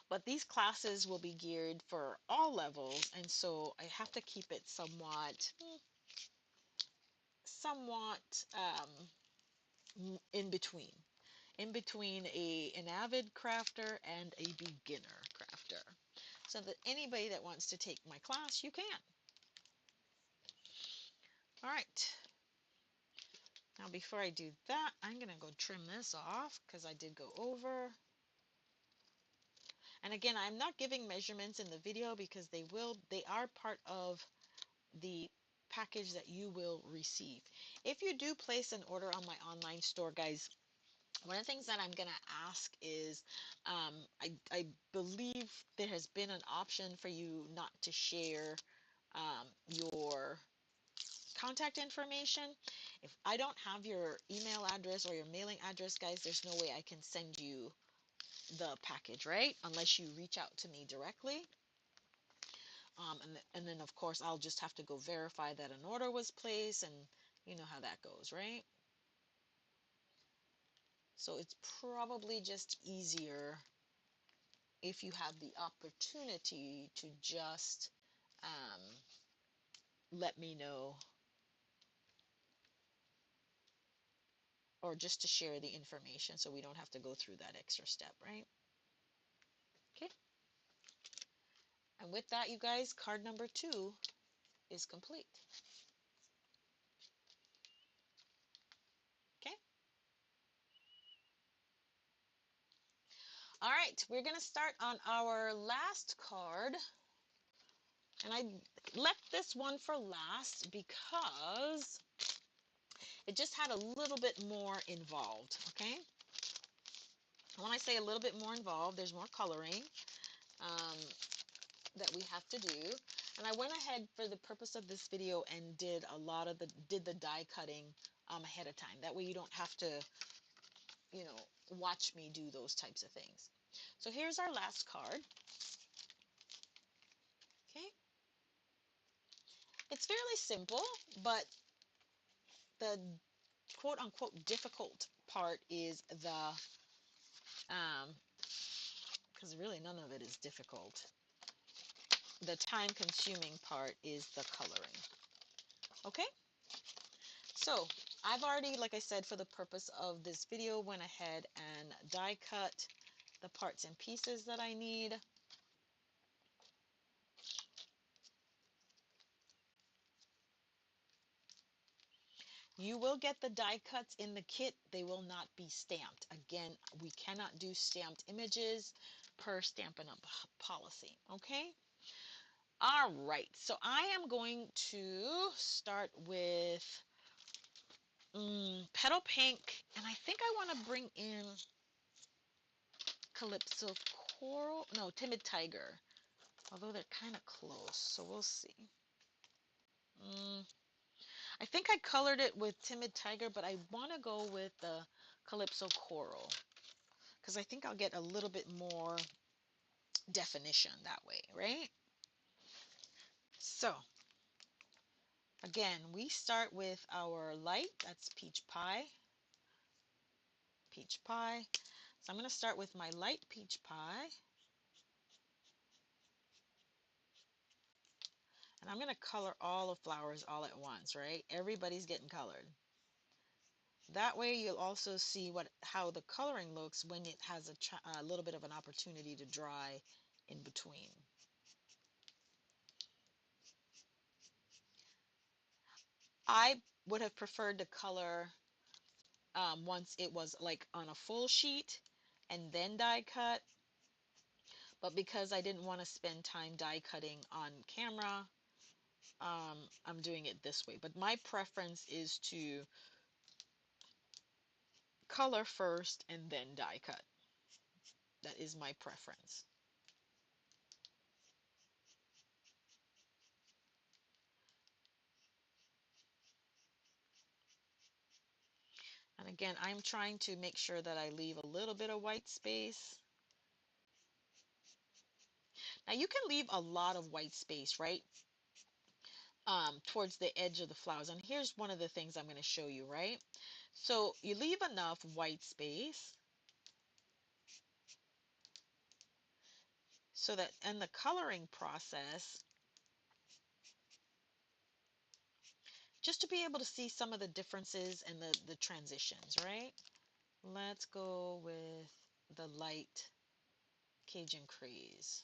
But these classes will be geared for all levels, and so I have to keep it somewhat in between. In between an avid crafter and a beginner crafter. So that anybody that wants to take my class, you can. All right. Now before I do that, I'm going to go trim this off because I did go over. And again, I'm not giving measurements in the video because they are part of the package that you will receive. If you do place an order on my online store, guys, one of the things that I'm going to ask is I believe there has been an option for you not to share your contact information. If I don't have your email address or your mailing address, guys, there's no way I can send you the package, right? Unless you reach out to me directly. And then, of course, I'll just have to go verify that an order was placed, and you know how that goes, right? So it's probably just easier if you have the opportunity to just let me know, or just to share the information so we don't have to go through that extra step, right? Okay. And with that, you guys, card number 2 is complete. Okay. All right, we're going to start on our last card. And I left this one for last because it just had a little bit more involved, okay? When I say a little bit more involved, there's more coloring um, that we have to do. And I went ahead for the purpose of this video and did the die cutting ahead of time. That way you don't have to, watch me do those types of things. So here's our last card. Okay. It's fairly simple, but the quote unquote difficult part is because really none of it is difficult. The time consuming part is the coloring. Okay? So I've already, like I said, for the purpose of this video, went ahead and die cut the parts and pieces that I need. You will get the die cuts in the kit. They will not be stamped. Again, we cannot do stamped images per Stampin' Up policy. Okay? All right. So I am going to start with Petal Pink. And I think I want to bring in Calypso Coral. No, Timid Tiger. Although they're kind of close. So we'll see. I think I colored it with Timid Tiger, but I want to go with the Calypso Coral because I think I'll get a little bit more definition that way, right? So again, we start with our light, that's peach pie, peach pie. So I'm going to start with my light peach pie, and I'm going to color all the flowers all at once, right? Everybody's getting colored. That way you'll also see how the coloring looks when it has a little bit of an opportunity to dry in between. I would have preferred to color once it was like on a full sheet and then die cut, but because I didn't want to spend time die cutting on camera, I'm doing it this way. But my preference is to color first and then die cut. That is my preference. And again, I'm trying to make sure that I leave a little bit of white space. Now you can leave a lot of white space, right? Towards the edge of the flowers. And here's one of the things I'm going to show you, right? So you leave enough white space so that in the coloring process, just to be able to see some of the differences and the transitions, right? Let's go with the light Cajun Craze.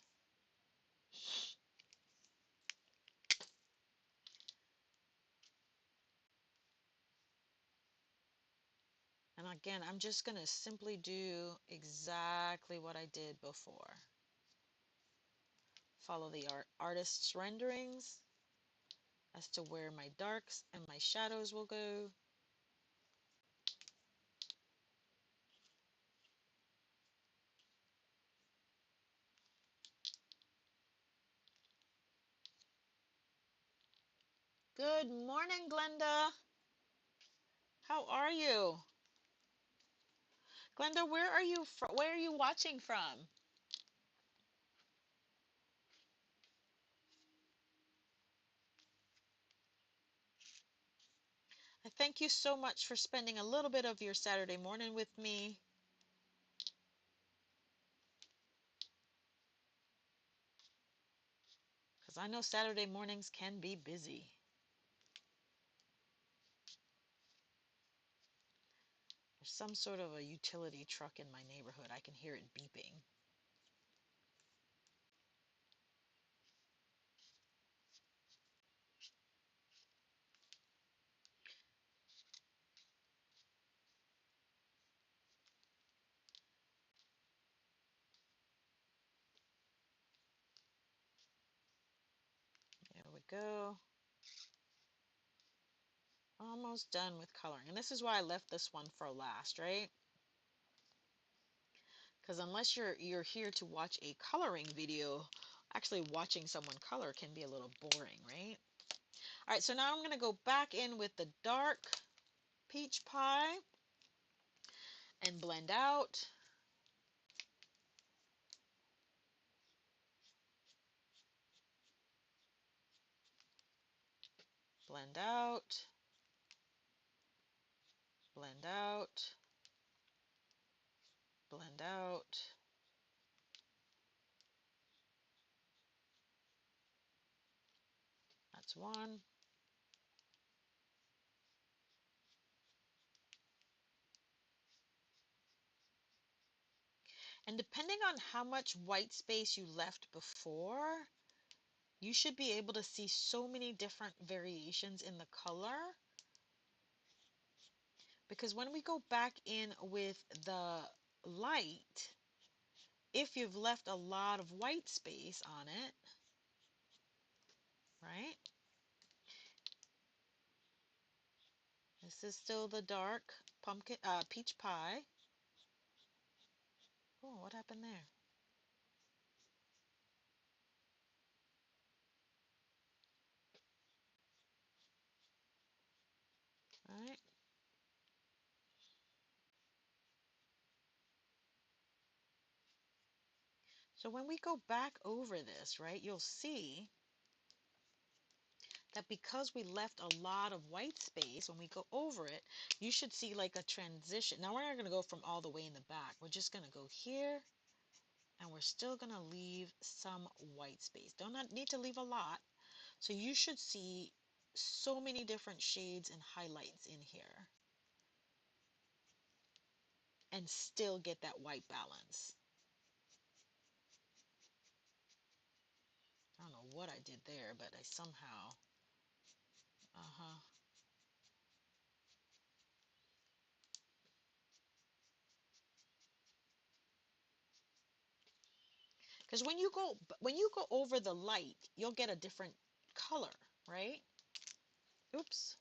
And again, I'm just going to simply do exactly what I did before. Follow the artist's renderings as to where my darks and my shadows will go. Good morning, Glenda. How are you? Glenda, where are you watching from? I thank you so much for spending a little bit of your Saturday morning with me. Because I know Saturday mornings can be busy. There's some sort of a utility truck in my neighborhood. I can hear it beeping. There we go. Almost done with coloring. And this is why I left this one for last, right? Because unless you're here to watch a coloring video, actually watching someone color can be a little boring, right? All right, so now I'm going to go back in with the dark peach pie and blend out. Blend out. Blend out. Blend out. That's one. And depending on how much white space you left before, you should be able to see so many different variations in the color. Because when we go back in with the light, if you've left a lot of white space on it, right? This is still the dark peach pie. Oh, what happened there? All right. So when we go back over this, right, you'll see that because we left a lot of white space, when we go over it, you should see like a transition. Now we're not going to go from all the way in the back. We're just going to go here, and we're still going to leave some white space. Don't need to leave a lot. So you should see so many different shades and highlights in here and still get that white balance. I don't know what I did there, but I somehow, uh-huh. Because when you go over the light, you'll get a different color, right? Oops.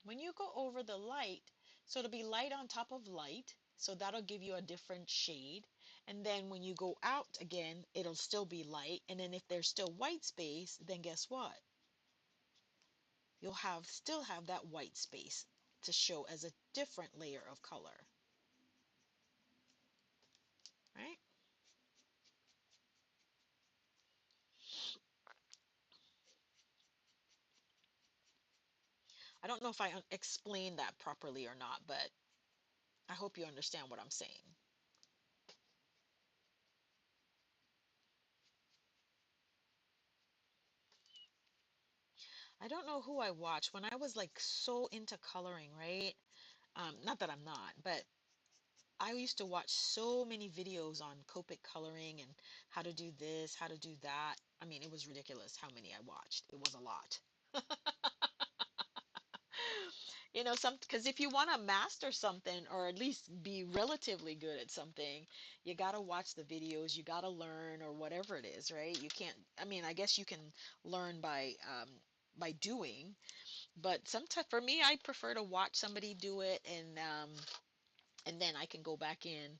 When you go over the light, so it'll be light on top of light, so that'll give you a different shade. And then when you go out again, it'll still be light. And then if there's still white space, then guess what? You'll still have that white space to show as a different layer of color, right? I don't know if I explained that properly or not, but I hope you understand what I'm saying. I don't know who I watched when I was like so into coloring, right? Not that I'm not, but I used to watch so many videos on Copic coloring and how to do this, how to do that. I mean, it was ridiculous how many I watched. It was a lot. You know, because if you want to master something or at least be relatively good at something, you got to watch the videos, you got to learn or whatever it is, right? You can't, I mean, I guess you can learn by doing, but sometimes for me, I prefer to watch somebody do it and then I can go back in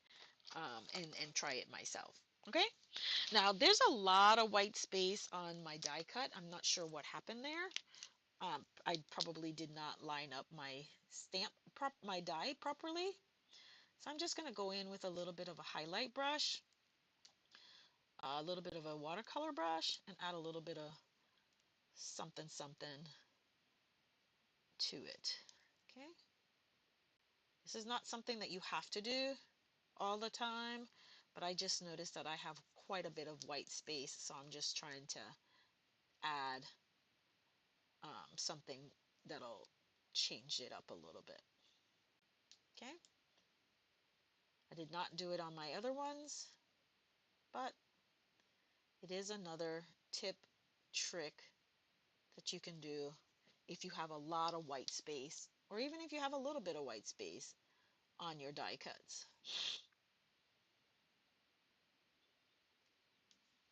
and try it myself. Okay, now there's a lot of white space on my die cut. I'm not sure what happened there. I probably did not line up my die properly. So I'm just going to go in with a little bit of a highlight brush, a little bit of a watercolor brush, and add a little bit of something something to it. Okay. This is not something that you have to do all the time, but I just noticed that I have quite a bit of white space, so I'm just trying to add something that'll change it up a little bit. Okay. I did not do it on my other ones, but it is another tip, trick that you can do if you have a lot of white space, or even if you have a little bit of white space on your die cuts.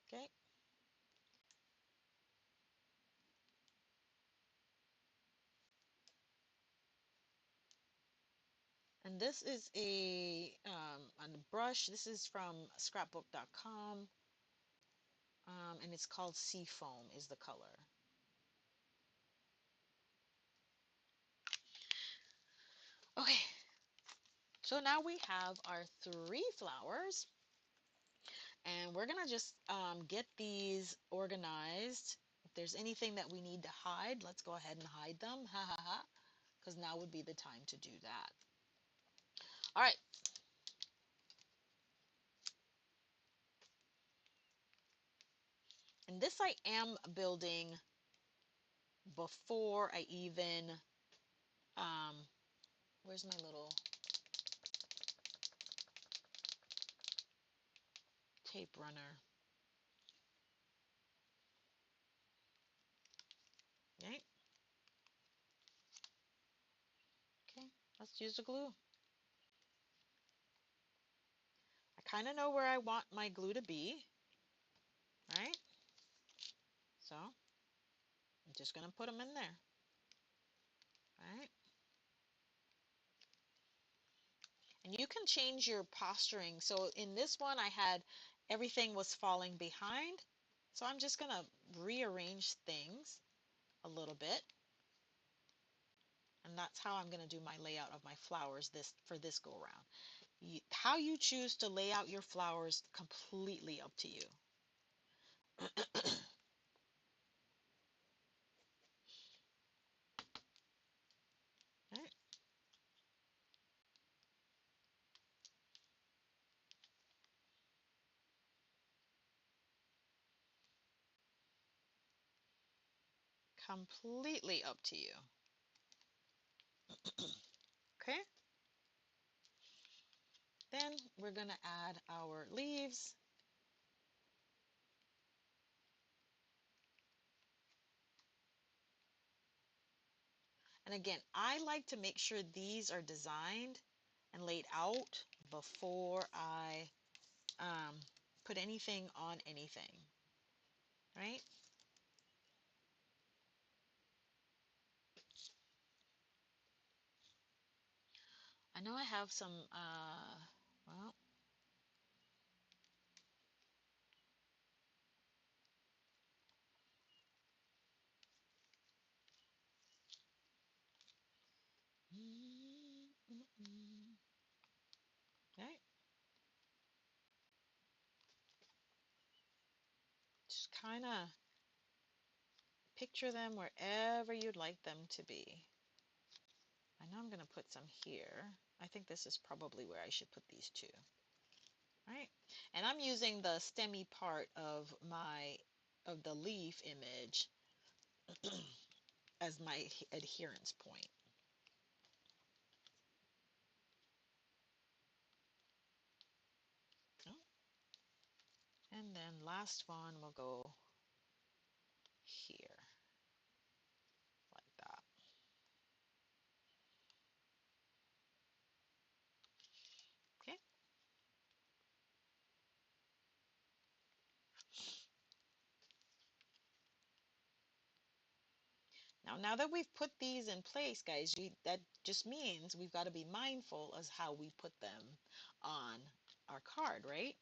Okay. And this is a brush. This is from scrapbook.com, and it's called Seafoam is the color. Okay, so now we have our 3 flowers, and we're gonna just get these organized. If there's anything that we need to hide, let's go ahead and hide them. Ha ha ha, because now would be the time to do that. All right. And this I am building before I even, um, where's my little tape runner? Okay. Okay, let's use the glue. I kind of know where I want my glue to be, right? So I'm just going to put them in there, right? And you can change your posturing. So in this one, I had everything was falling behind. So I'm just going to rearrange things a little bit. And that's how I'm going to do my layout of my flowers for this go around. How you choose to lay out your flowers, completely up to you. Right? Completely up to you. Okay? Then we're going to add our leaves. And again, I like to make sure these are designed and laid out before I put anything on anything, right? I know I have some, well, right? Just kind of picture them wherever you'd like them to be. I know I'm going to put some here. I think this is probably where I should put these two, right? And I'm using the stemmy part of the leaf image as my adherence point. Oh, and then last one will go here, like that. Okay. Now that we've put these in place, guys, that just means we've got to be mindful as how we put them on our card, right?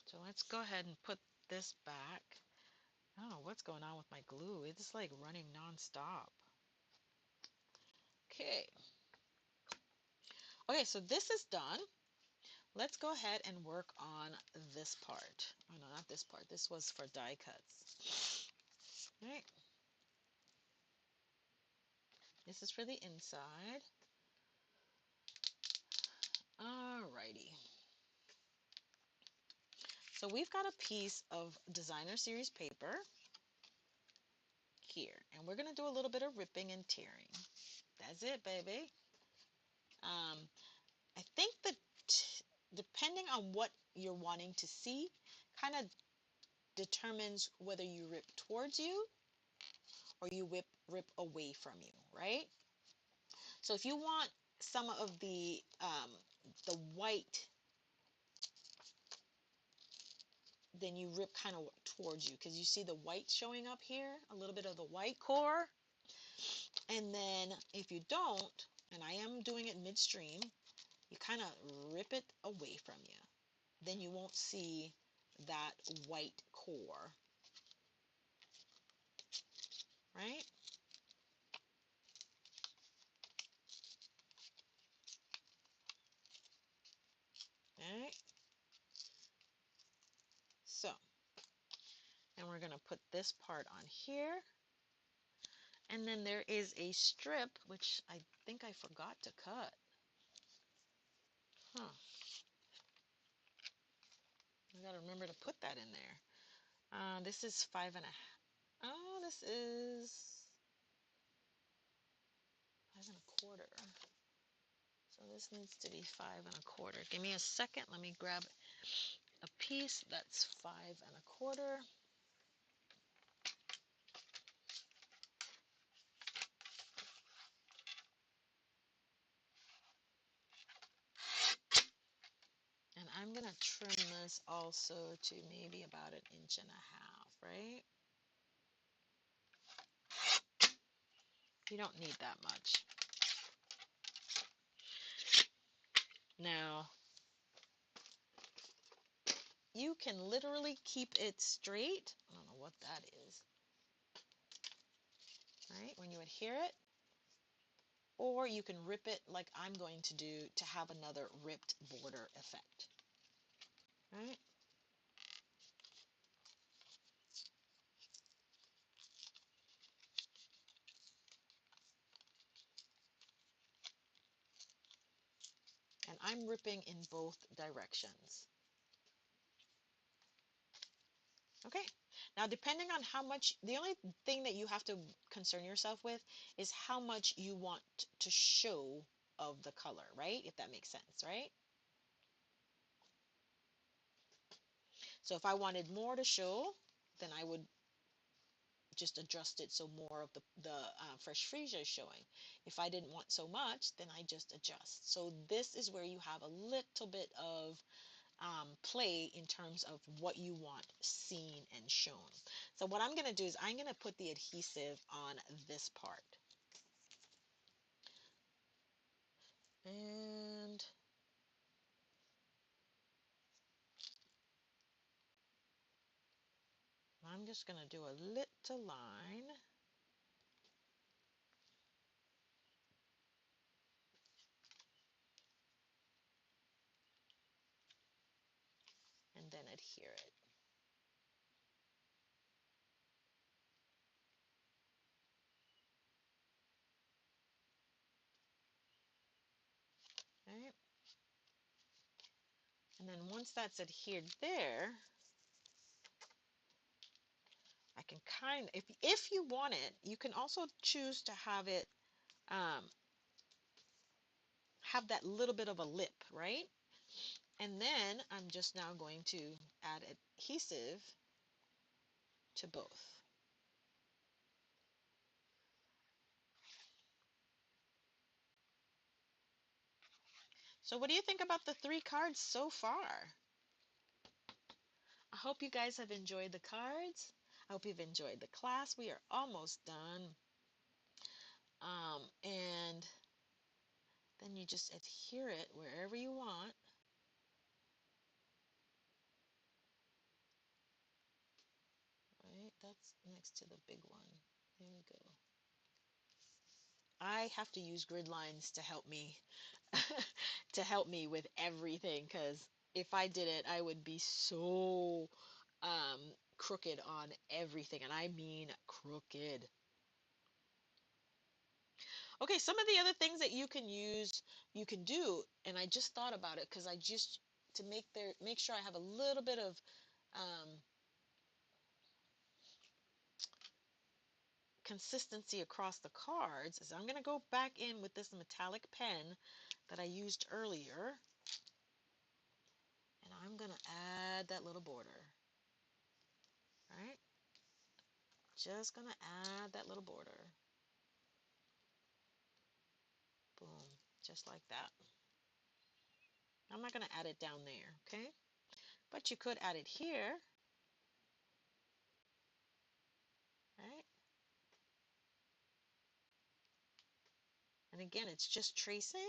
So let's go ahead and put this back. I don't know what's going on with my glue. It's like running nonstop. Okay. Okay, so this is done. Let's go ahead and work on this part. Oh no, not this part. This was for die cuts. All right. This is for the inside. Alrighty. So we've got a piece of designer series paper here, and we're gonna do a little bit of ripping and tearing. That's it, baby. Um, I think that depending on what you're wanting to see, kind of determines whether you rip towards you or you rip away from you, right? So if you want some of the white, then you rip kind of towards you because you see the white showing up here, a little bit of the white core. And then if you don't, and I am doing it midstream, you kind of rip it away from you. Then you won't see that white core, right? All right. So, and we're going to put this part on here. And then there is a strip, which I think I forgot to cut. Huh. I got to remember to put that in there. This is 5 and a half. Oh, this is 5 and a quarter. So this needs to be 5 and a quarter. Give me a second. Let me grab a piece that's 5 and a quarter. And I'm going to trim this also to maybe about 1.5 inches, right? You don't need that much. Now, you can literally keep it straight. I don't know what that is. Right? When you adhere it. or you can rip it like I'm going to do to have another ripped border effect. Right? And I'm ripping in both directions. Okay. Now, depending on how much, the only thing that you have to concern yourself with is how much you want to show of the color, right? If that makes sense, right? So if I wanted more to show, then I would just adjust it so more of the fresh freesia is showing. If I didn't want so much, then I just adjust. So this is where you have a little bit of play in terms of what you want seen and shown. So what I'm going to do is I'm going to put the adhesive on this part. And I'm just going to do a little line. And then adhere it. Right? And then once that's adhered there, I can if you want it, you can also choose to have it have that little bit of a lip, right? And then I'm just now going to add adhesive to both. So what do you think about the 3 cards so far? I hope you guys have enjoyed the cards. I hope you've enjoyed the class. We are almost done. And then you just adhere it wherever you want. Right, that's next to the big one. There we go. I have to use grid lines to help me to help me with everything, because if I did it, I would be so um, crooked on everything, and I mean crooked. Okay, some of the other things that you can use, you can do, and I just thought about it because I just to make sure I have a little bit of um, consistency across the cards is I'm going to go back in with this metallic pen that I used earlier, and I'm going to add that little border. Right? Just going to add that little border. Boom, just like that. I'm not going to add it down there, okay? But you could add it here, right? And again, it's just tracing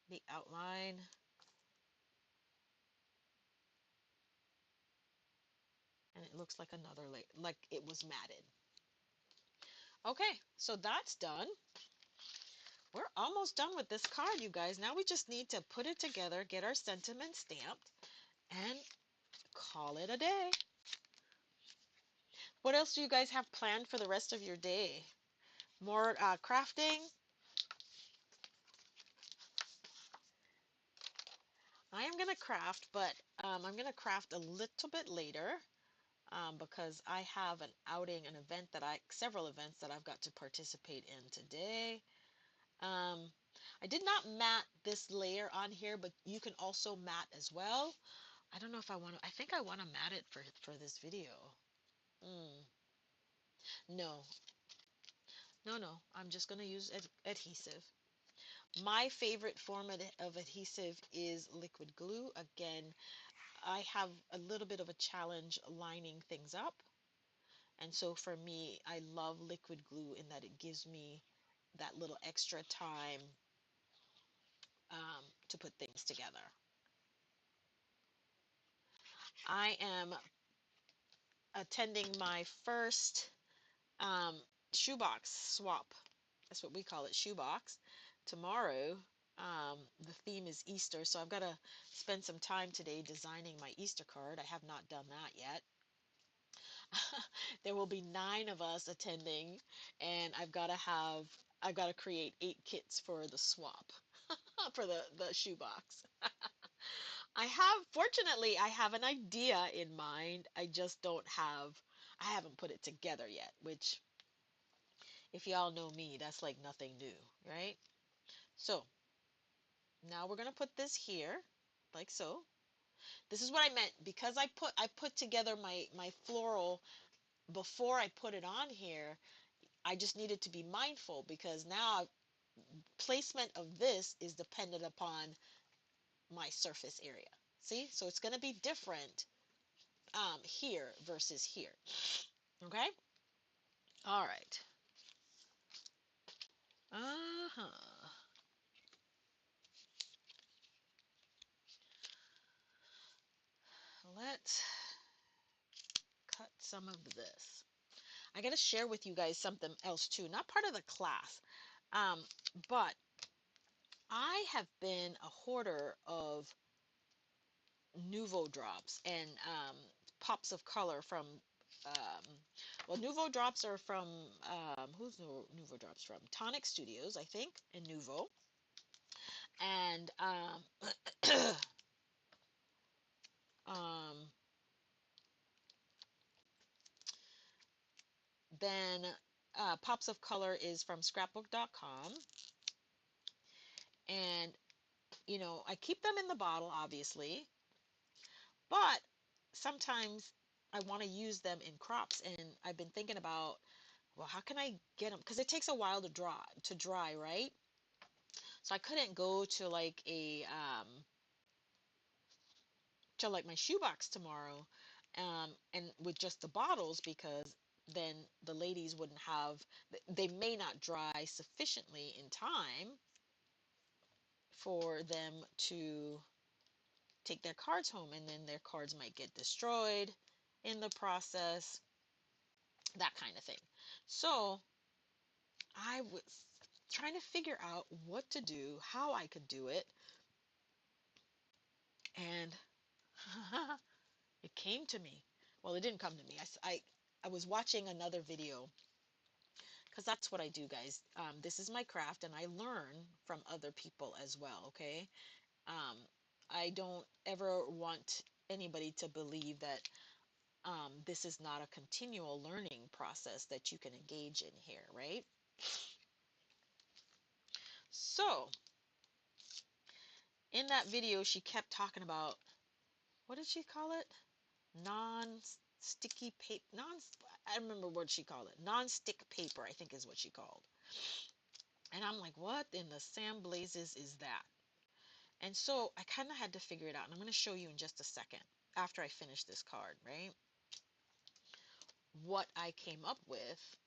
the outline, and it looks like another layer, like it was matted. Okay, so that's done. We're almost done with this card, you guys. Now we just need to put it together, get our sentiment stamped, and call it a day. What else do you guys have planned for the rest of your day? More crafting? I am going to craft, but I'm going to craft a little bit later because I have an outing, several events that I've got to participate in today. I did not mat this layer on here, but you can also mat as well. I don't know if I want to, I think I want to mat it for this video. No, no, I'm just going to use adhesive. My favorite form of adhesive is liquid glue. Again, I have a little bit of a challenge lining things up. And so for me, I love liquid glue in that it gives me that little extra time to put things together. I am attending my first shoebox swap That's what we call it, shoebox. Tomorrow, the theme is Easter, so I've got to spend some time today designing my Easter card. I have not done that yet. There will be 9 of us attending, and I've got to create 8 kits for the swap for the shoebox. Fortunately, I have an idea in mind. I haven't put it together yet, which, if y'all know me, that's like nothing new, right? So now we're gonna put this here, like so. This is what I meant, because I put together my floral before I put it on here. I just needed to be mindful, because now placement of this is dependent upon my surface area. See, so it's going to be different here versus here. Okay. All right. Uh-huh. Let's cut some of this. I got to share with you guys something else too, not part of the class, um, but I have been a hoarder of Nouveau drops and pops of color from, um, well, Nouveau drops are from, who's Nouveau drops from? Tonic Studios, I think, and Nouveau. And um, then Pops of Color is from scrapbook.com. And, I keep them in the bottle, obviously, but sometimes I want to use them in crops. And I've been thinking about, well, how can I get them? Because it takes a while to dry, right? So I couldn't go to like my shoebox tomorrow, and with just the bottles, because then the ladies wouldn't have, they may not dry sufficiently in time for them to take their cards home, and then their cards might get destroyed in the process, that kind of thing. So I was trying to figure out what to do, how I could do it, and it came to me. Well, it didn't come to me. I was watching another video, because that's what I do, guys. This is my craft, and I learn from other people as well, okay? Um, I don't ever want anybody to believe that this is not a continual learning process that you can engage in here, right? So, in that video, she kept talking about, what did she call it? Non-sticky paper, I remember what she called it. Non-stick paper, I think is what she called. And I'm like, what in the Sam Blazes is that? And so I kind of had to figure it out. And I'm going to show you in just a second, after I finish this card, right? What I came up with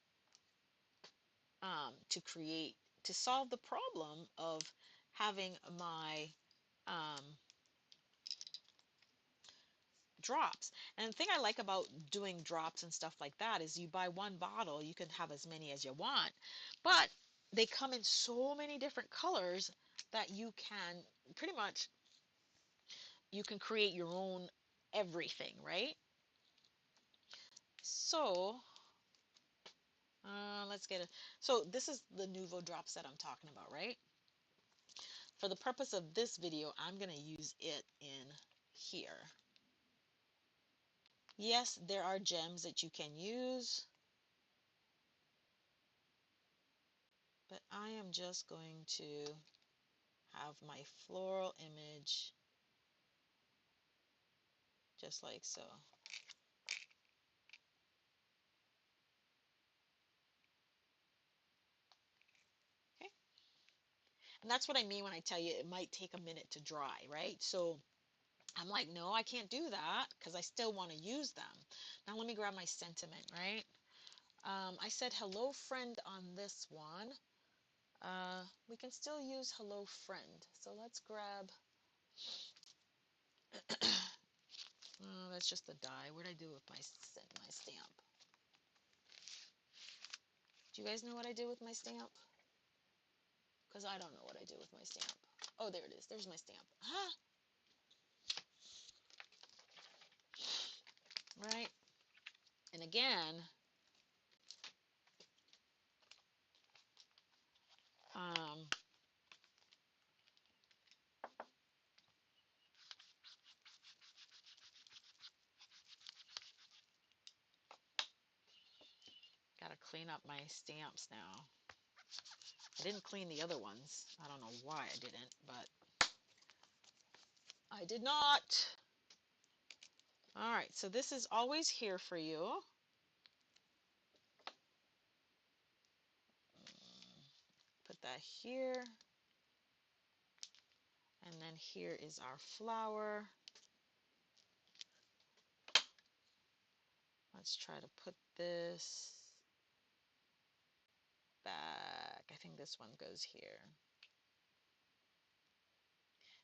to solve the problem of having my um, drops. And the thing I like about doing drops and stuff like that is, you buy one bottle, you can have as many as you want, but they come in so many different colors that you can pretty much, you can create your own everything, right? So let's get it. So this is the Nouveau drops that I'm talking about, right? For the purpose of this video, I'm going to use it in here. Yes, there are gems that you can use, but I am just going to have my floral image just like so. Okay. And that's what I mean when I tell you it might take a minute to dry, right? So I'm like, no, I can't do that, because I still want to use them. Now let me grab my sentiment, right? I said hello friend on this one. We can still use hello friend. So let's grab, that's just the die. What did I do with my stamp? Do you guys know what I did with my stamp? because I don't know what I do with my stamp. Oh, there it is. There's my stamp. Huh? Right? And again, um, got to clean up my stamps now. I didn't clean the other ones. I don't know why I didn't, but I did not. All right, so this is always here for you. Put that here. And then here is our flower. Let's try to put this back. I think this one goes here.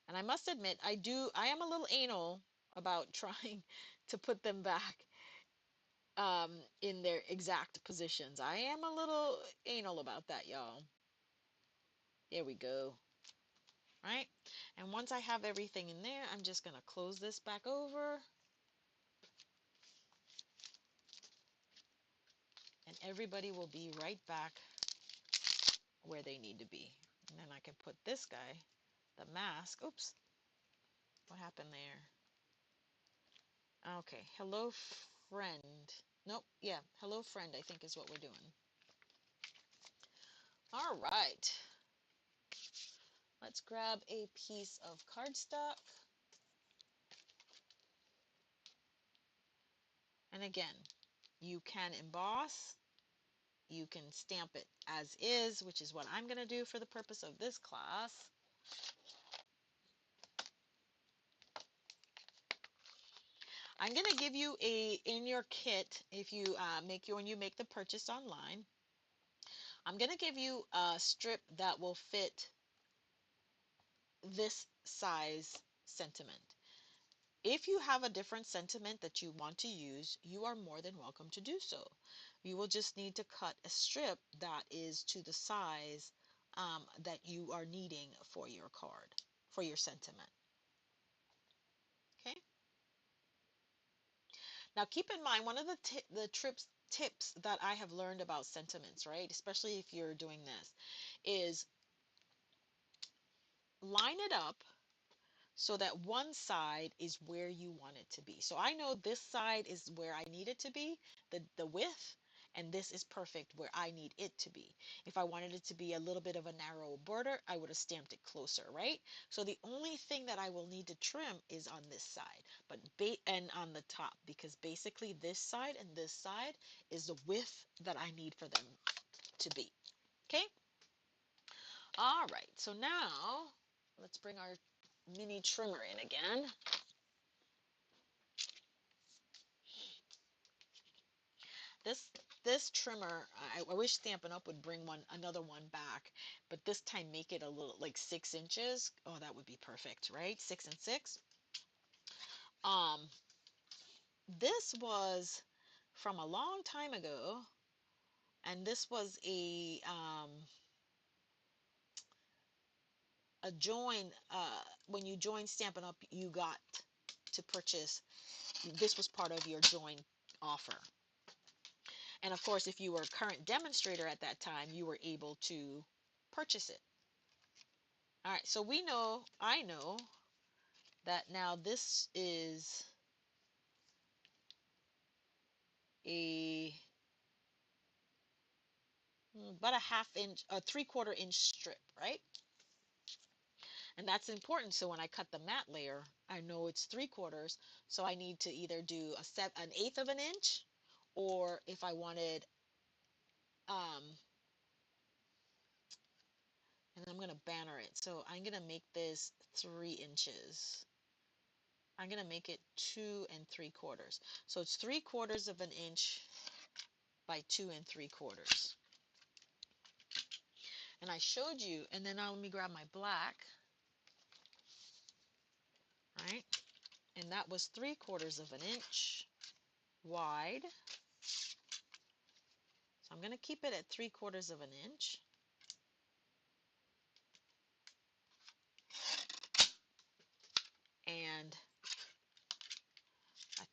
And I must admit, I am a little anal about trying to put them back in their exact positions. I am a little anal about that, y'all. There we go. Right? And once I have everything in there, I'm just going to close this back over. And everybody will be right back where they need to be. And then I can put this guy, the mask. Oops. What happened there? Okay. Hello, friend. Nope. Yeah. Hello, friend, I think is what we're doing. All right. Let's grab a piece of cardstock. And again, you can emboss. You can stamp it as is, which is what I'm going to do for the purpose of this class. I'm going to give you in your kit, if you when you make the purchase online, I'm going to give you a strip that will fit this size sentiment. If you have a different sentiment that you want to use, you are more than welcome to do so. You will just need to cut a strip that is to the size that you are needing for your card, for your sentiment. Okay? Now keep in mind, one of the tips that I have learned about sentiments, right, especially if you're doing this, is line it up so that one side is where you want it to be. So I know this side is where I need it to be, the width, and this is perfect where I need it to be. If I wanted it to be a little bit of a narrow border, I would have stamped it closer, right? So the only thing that I will need to trim is on this side, and on the top, because basically this side and this side is the width that I need for them to be. Okay? All right, so now let's bring our mini trimmer in again. This this trimmer, I wish Stampin' Up would bring another one back, but this time make it a little like 6 inches. Oh, that would be perfect, right? 6 and 6. Um, this was from a long time ago, and this was a join. When you joined Stampin' Up, you got to purchase. This was part of your join offer. And of course, if you were a current demonstrator at that time, you were able to purchase it. All right, so I know that now this is a about a half inch, a 3/4 inch strip, right? And that's important. So when I cut the matte layer, I know it's 3/4. So I need to either do an eighth of an inch, or if I wanted, um, and I'm gonna banner it. So I'm gonna make this 3 inches. I'm going to make it 2 3/4. So it's 3/4 of an inch by 2 3/4. And I showed you, and then now let me grab my black, right? And that was 3/4 of an inch wide. So I'm going to keep it at 3/4 of an inch.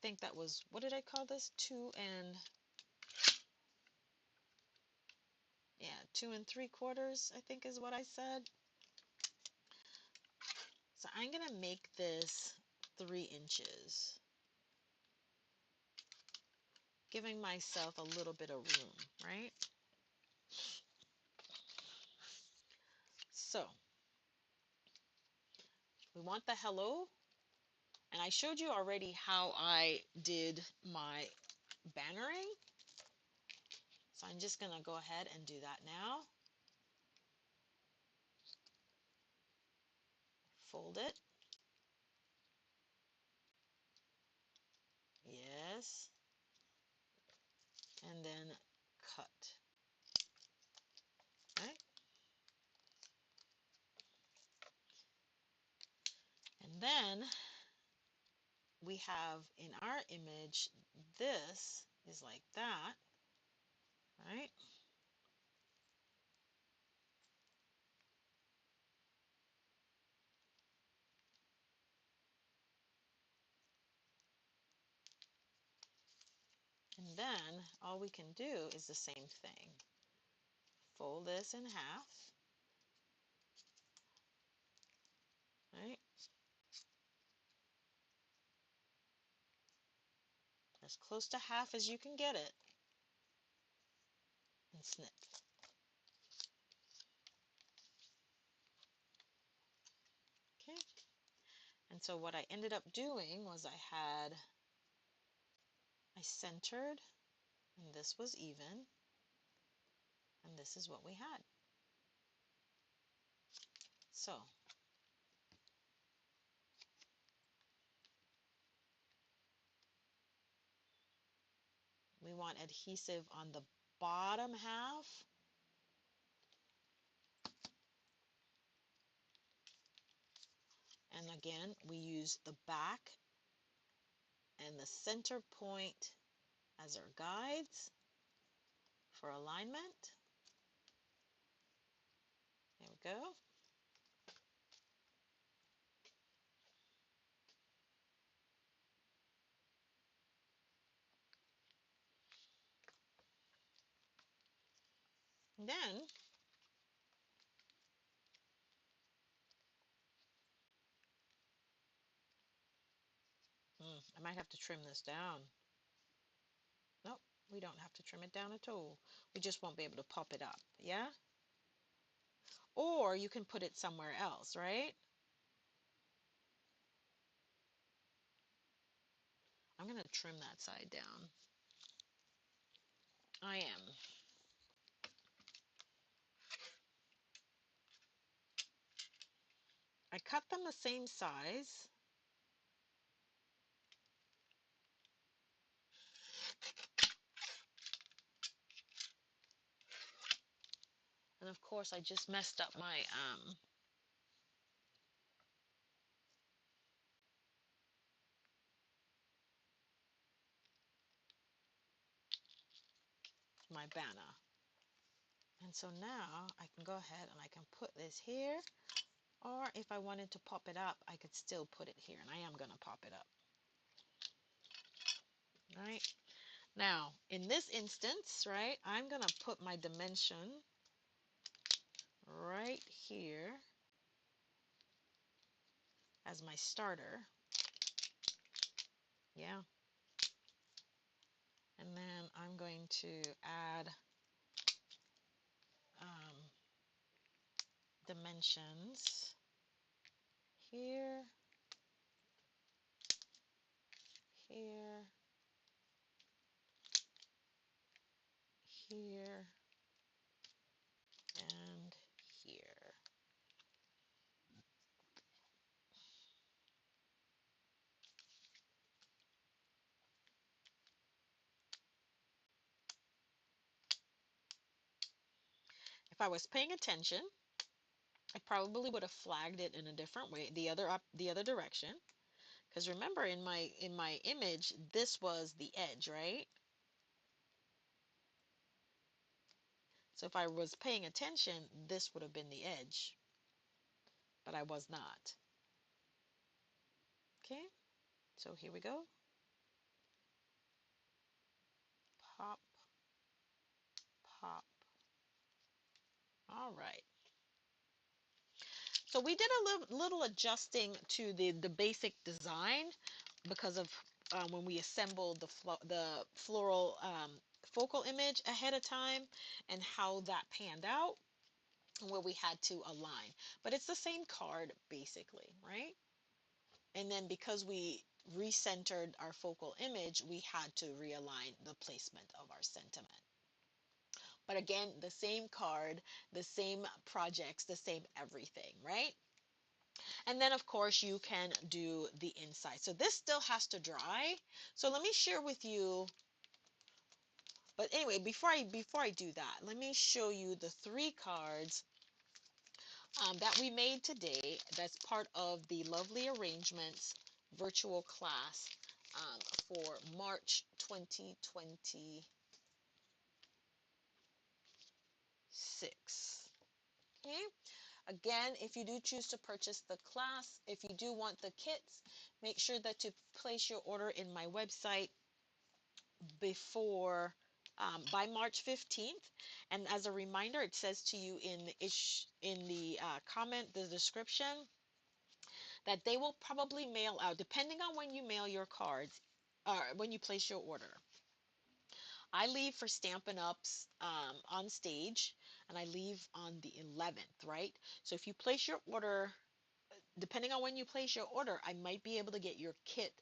think that was, what did I call this? 2 3/4, I think is what I said. So I'm going to make this 3 inches, giving myself a little bit of room, right? So we want the hello, and I showed you already how I did my bannering. So I'm just going to go ahead and do that now. Fold it. Yes. And then cut. Right? And then we have in our image, this is like that, right? And then all we can do is the same thing. Fold this in half, right? As close to half as you can get it, and snip. Okay. And so what I ended up doing was I centered, and this was even, and this is what we had. So we want adhesive on the bottom half. And again, we use the back and the center point as our guides for alignment. There we go. And then I might have to trim this down. Nope, we don't have to trim it down at all. We just won't be able to pop it up, yeah? Or you can put it somewhere else, right? I'm going to trim that side down. I am. I cut them the same size. And of course, I just messed up my banner. And so now I can go ahead and I can put this here, or if I wanted to pop it up, I could still put it here, and I am going to pop it up. Right? Now, in this instance, right, I'm going to put my dimension right here as my starter. Yeah. And then I'm going to add dimensions here, here, here, and here. If I was paying attention, I probably would have flagged it in a different way, the other direction. Because remember, in my image, this was the edge, right? So if I was paying attention, this would have been the edge, but I was not. Okay, so here we go. All right. So we did a little adjusting to the basic design because of when we assembled the floral focal image ahead of time and how that panned out and where we had to align. But it's the same card basically, right? And then because we recentered our focal image, we had to realign the placement of our sentiment. But again, the same card, the same projects, the same everything, right? And then of course you can do the inside. So this still has to dry. So let me share with you, but anyway, before I do that, let me show you the 3 cards that we made today. That's part of the Lovely Arrangements virtual class for March 2026. Okay. Again, if you do choose to purchase the class, if you do want the kits, make sure that to place your order in my website before by March 15th. And as a reminder, it says to you in the comment, the description, that they will probably mail out, depending on when you mail your cards, when you place your order. I leave for Stampin' Up's on stage, and I leave on the 11th, right? So if you place your order, depending on when you place your order, I might be able to get your kit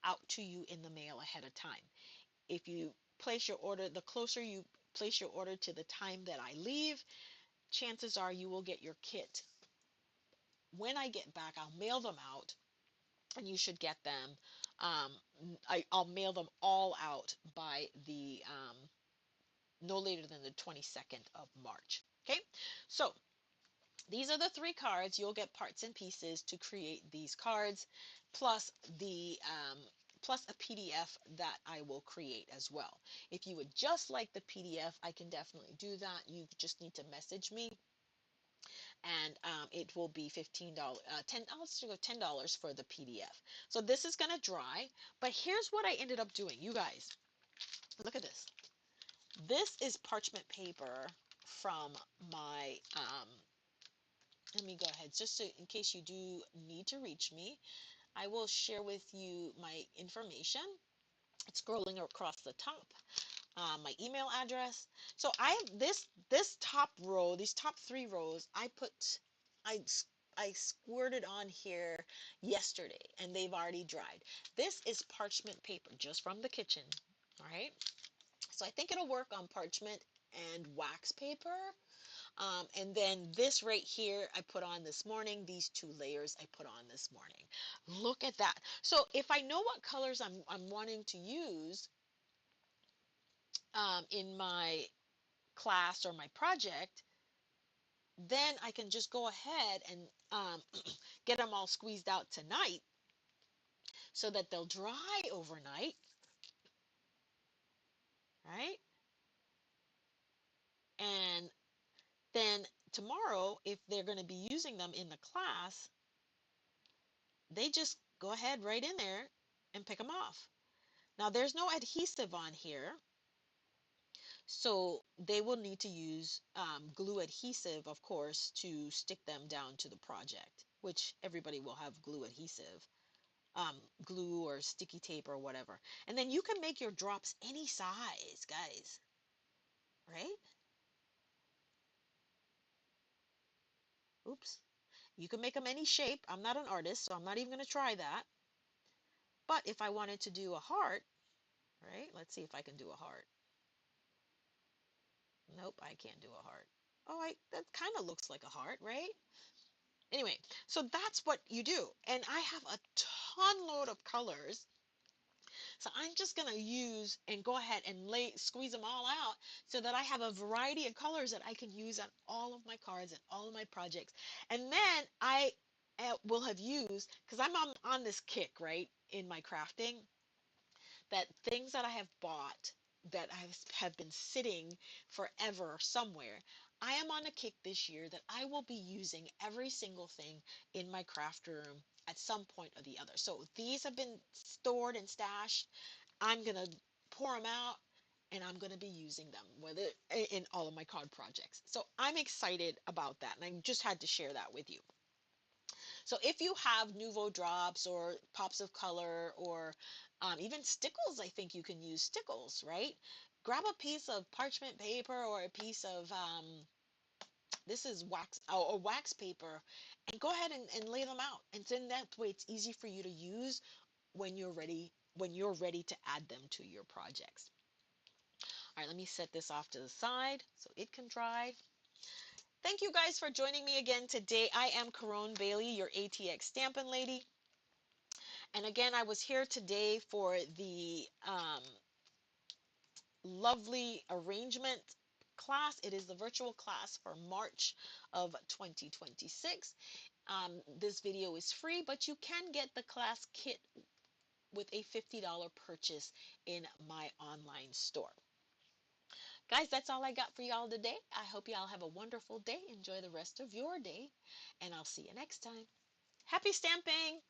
out to you in the mail ahead of time. If you place your order, the closer you place your order to the time that I leave, chances are you will get your kit. When I get back, I'll mail them out, and you should get them. Um, I'll mail them all out by the no later than the 22nd of March. Okay, so these are the 3 cards. You'll get parts and pieces to create these cards, plus the plus a PDF that I will create as well. If you would just like the PDF, I can definitely do that. You just need to message me, and it will be $15, let's go $10 for the PDF. So this is gonna dry, but here's what I ended up doing. You guys, look at this. This is parchment paper from my let me go ahead, just so in case you do need to reach me, I will share with you my information. It's scrolling across the top, my email address. So I have this top row, these top 3 rows, I I squirted on here yesterday, and they've already dried. This is parchment paper just from the kitchen, all right? So I think it'll work on parchment and wax paper. And then this right here, I put on this morning. These 2 layers I put on this morning. Look at that. So if I know what colors I'm wanting to use in my class or my project, then I can just go ahead and get them all squeezed out tonight so that they'll dry overnight, right? And then tomorrow, if they're going to be using them in the class, they just go ahead right in there and pick them off. Now there's no adhesive on here, so they will need to use glue adhesive, of course, to stick them down to the project, which everybody will have glue adhesive, glue or sticky tape or whatever. And then you can make your drops any size, guys, right? Oops. You can make them any shape. I'm not an artist, so I'm not even going to try that. But if I wanted to do a heart, right? Let's see if I can do a heart. Nope, I can't do a heart. Oh, that kind of looks like a heart, right? Anyway, so that's what you do. And I have a ton load of colors. So I'm just going to use and go ahead and squeeze them all out so that I have a variety of colors that I can use on all of my cards and all of my projects. And then I will have used, because I'm on this kick, right, in my crafting, that things that I have bought that have been sitting forever somewhere. I am on a kick this year that I will be using every single thing in my craft room at some point or the other. So these have been stored and stashed. I'm going to pour them out and I'm going to be using them whether in all of my card projects. So I'm excited about that, and I just had to share that with you. So if you have Nouveau drops or pops of color or even stickles, I think you can use stickles, right? Grab a piece of parchment paper or a piece of this is wax or wax paper, and go ahead and lay them out. And then that way it's easy for you to use when you're ready to add them to your projects. All right, let me set this off to the side so it can dry. Thank you guys for joining me again today. I am Caron Bailey, your ATX Stampin' Lady. And again, I was here today for the lovely arrangement class. It is the virtual class for March of 2026. This video is free, but you can get the class kit with a $50 purchase in my online store. Guys, that's all I got for y'all today. I hope y'all have a wonderful day. Enjoy the rest of your day, and I'll see you next time. Happy stamping!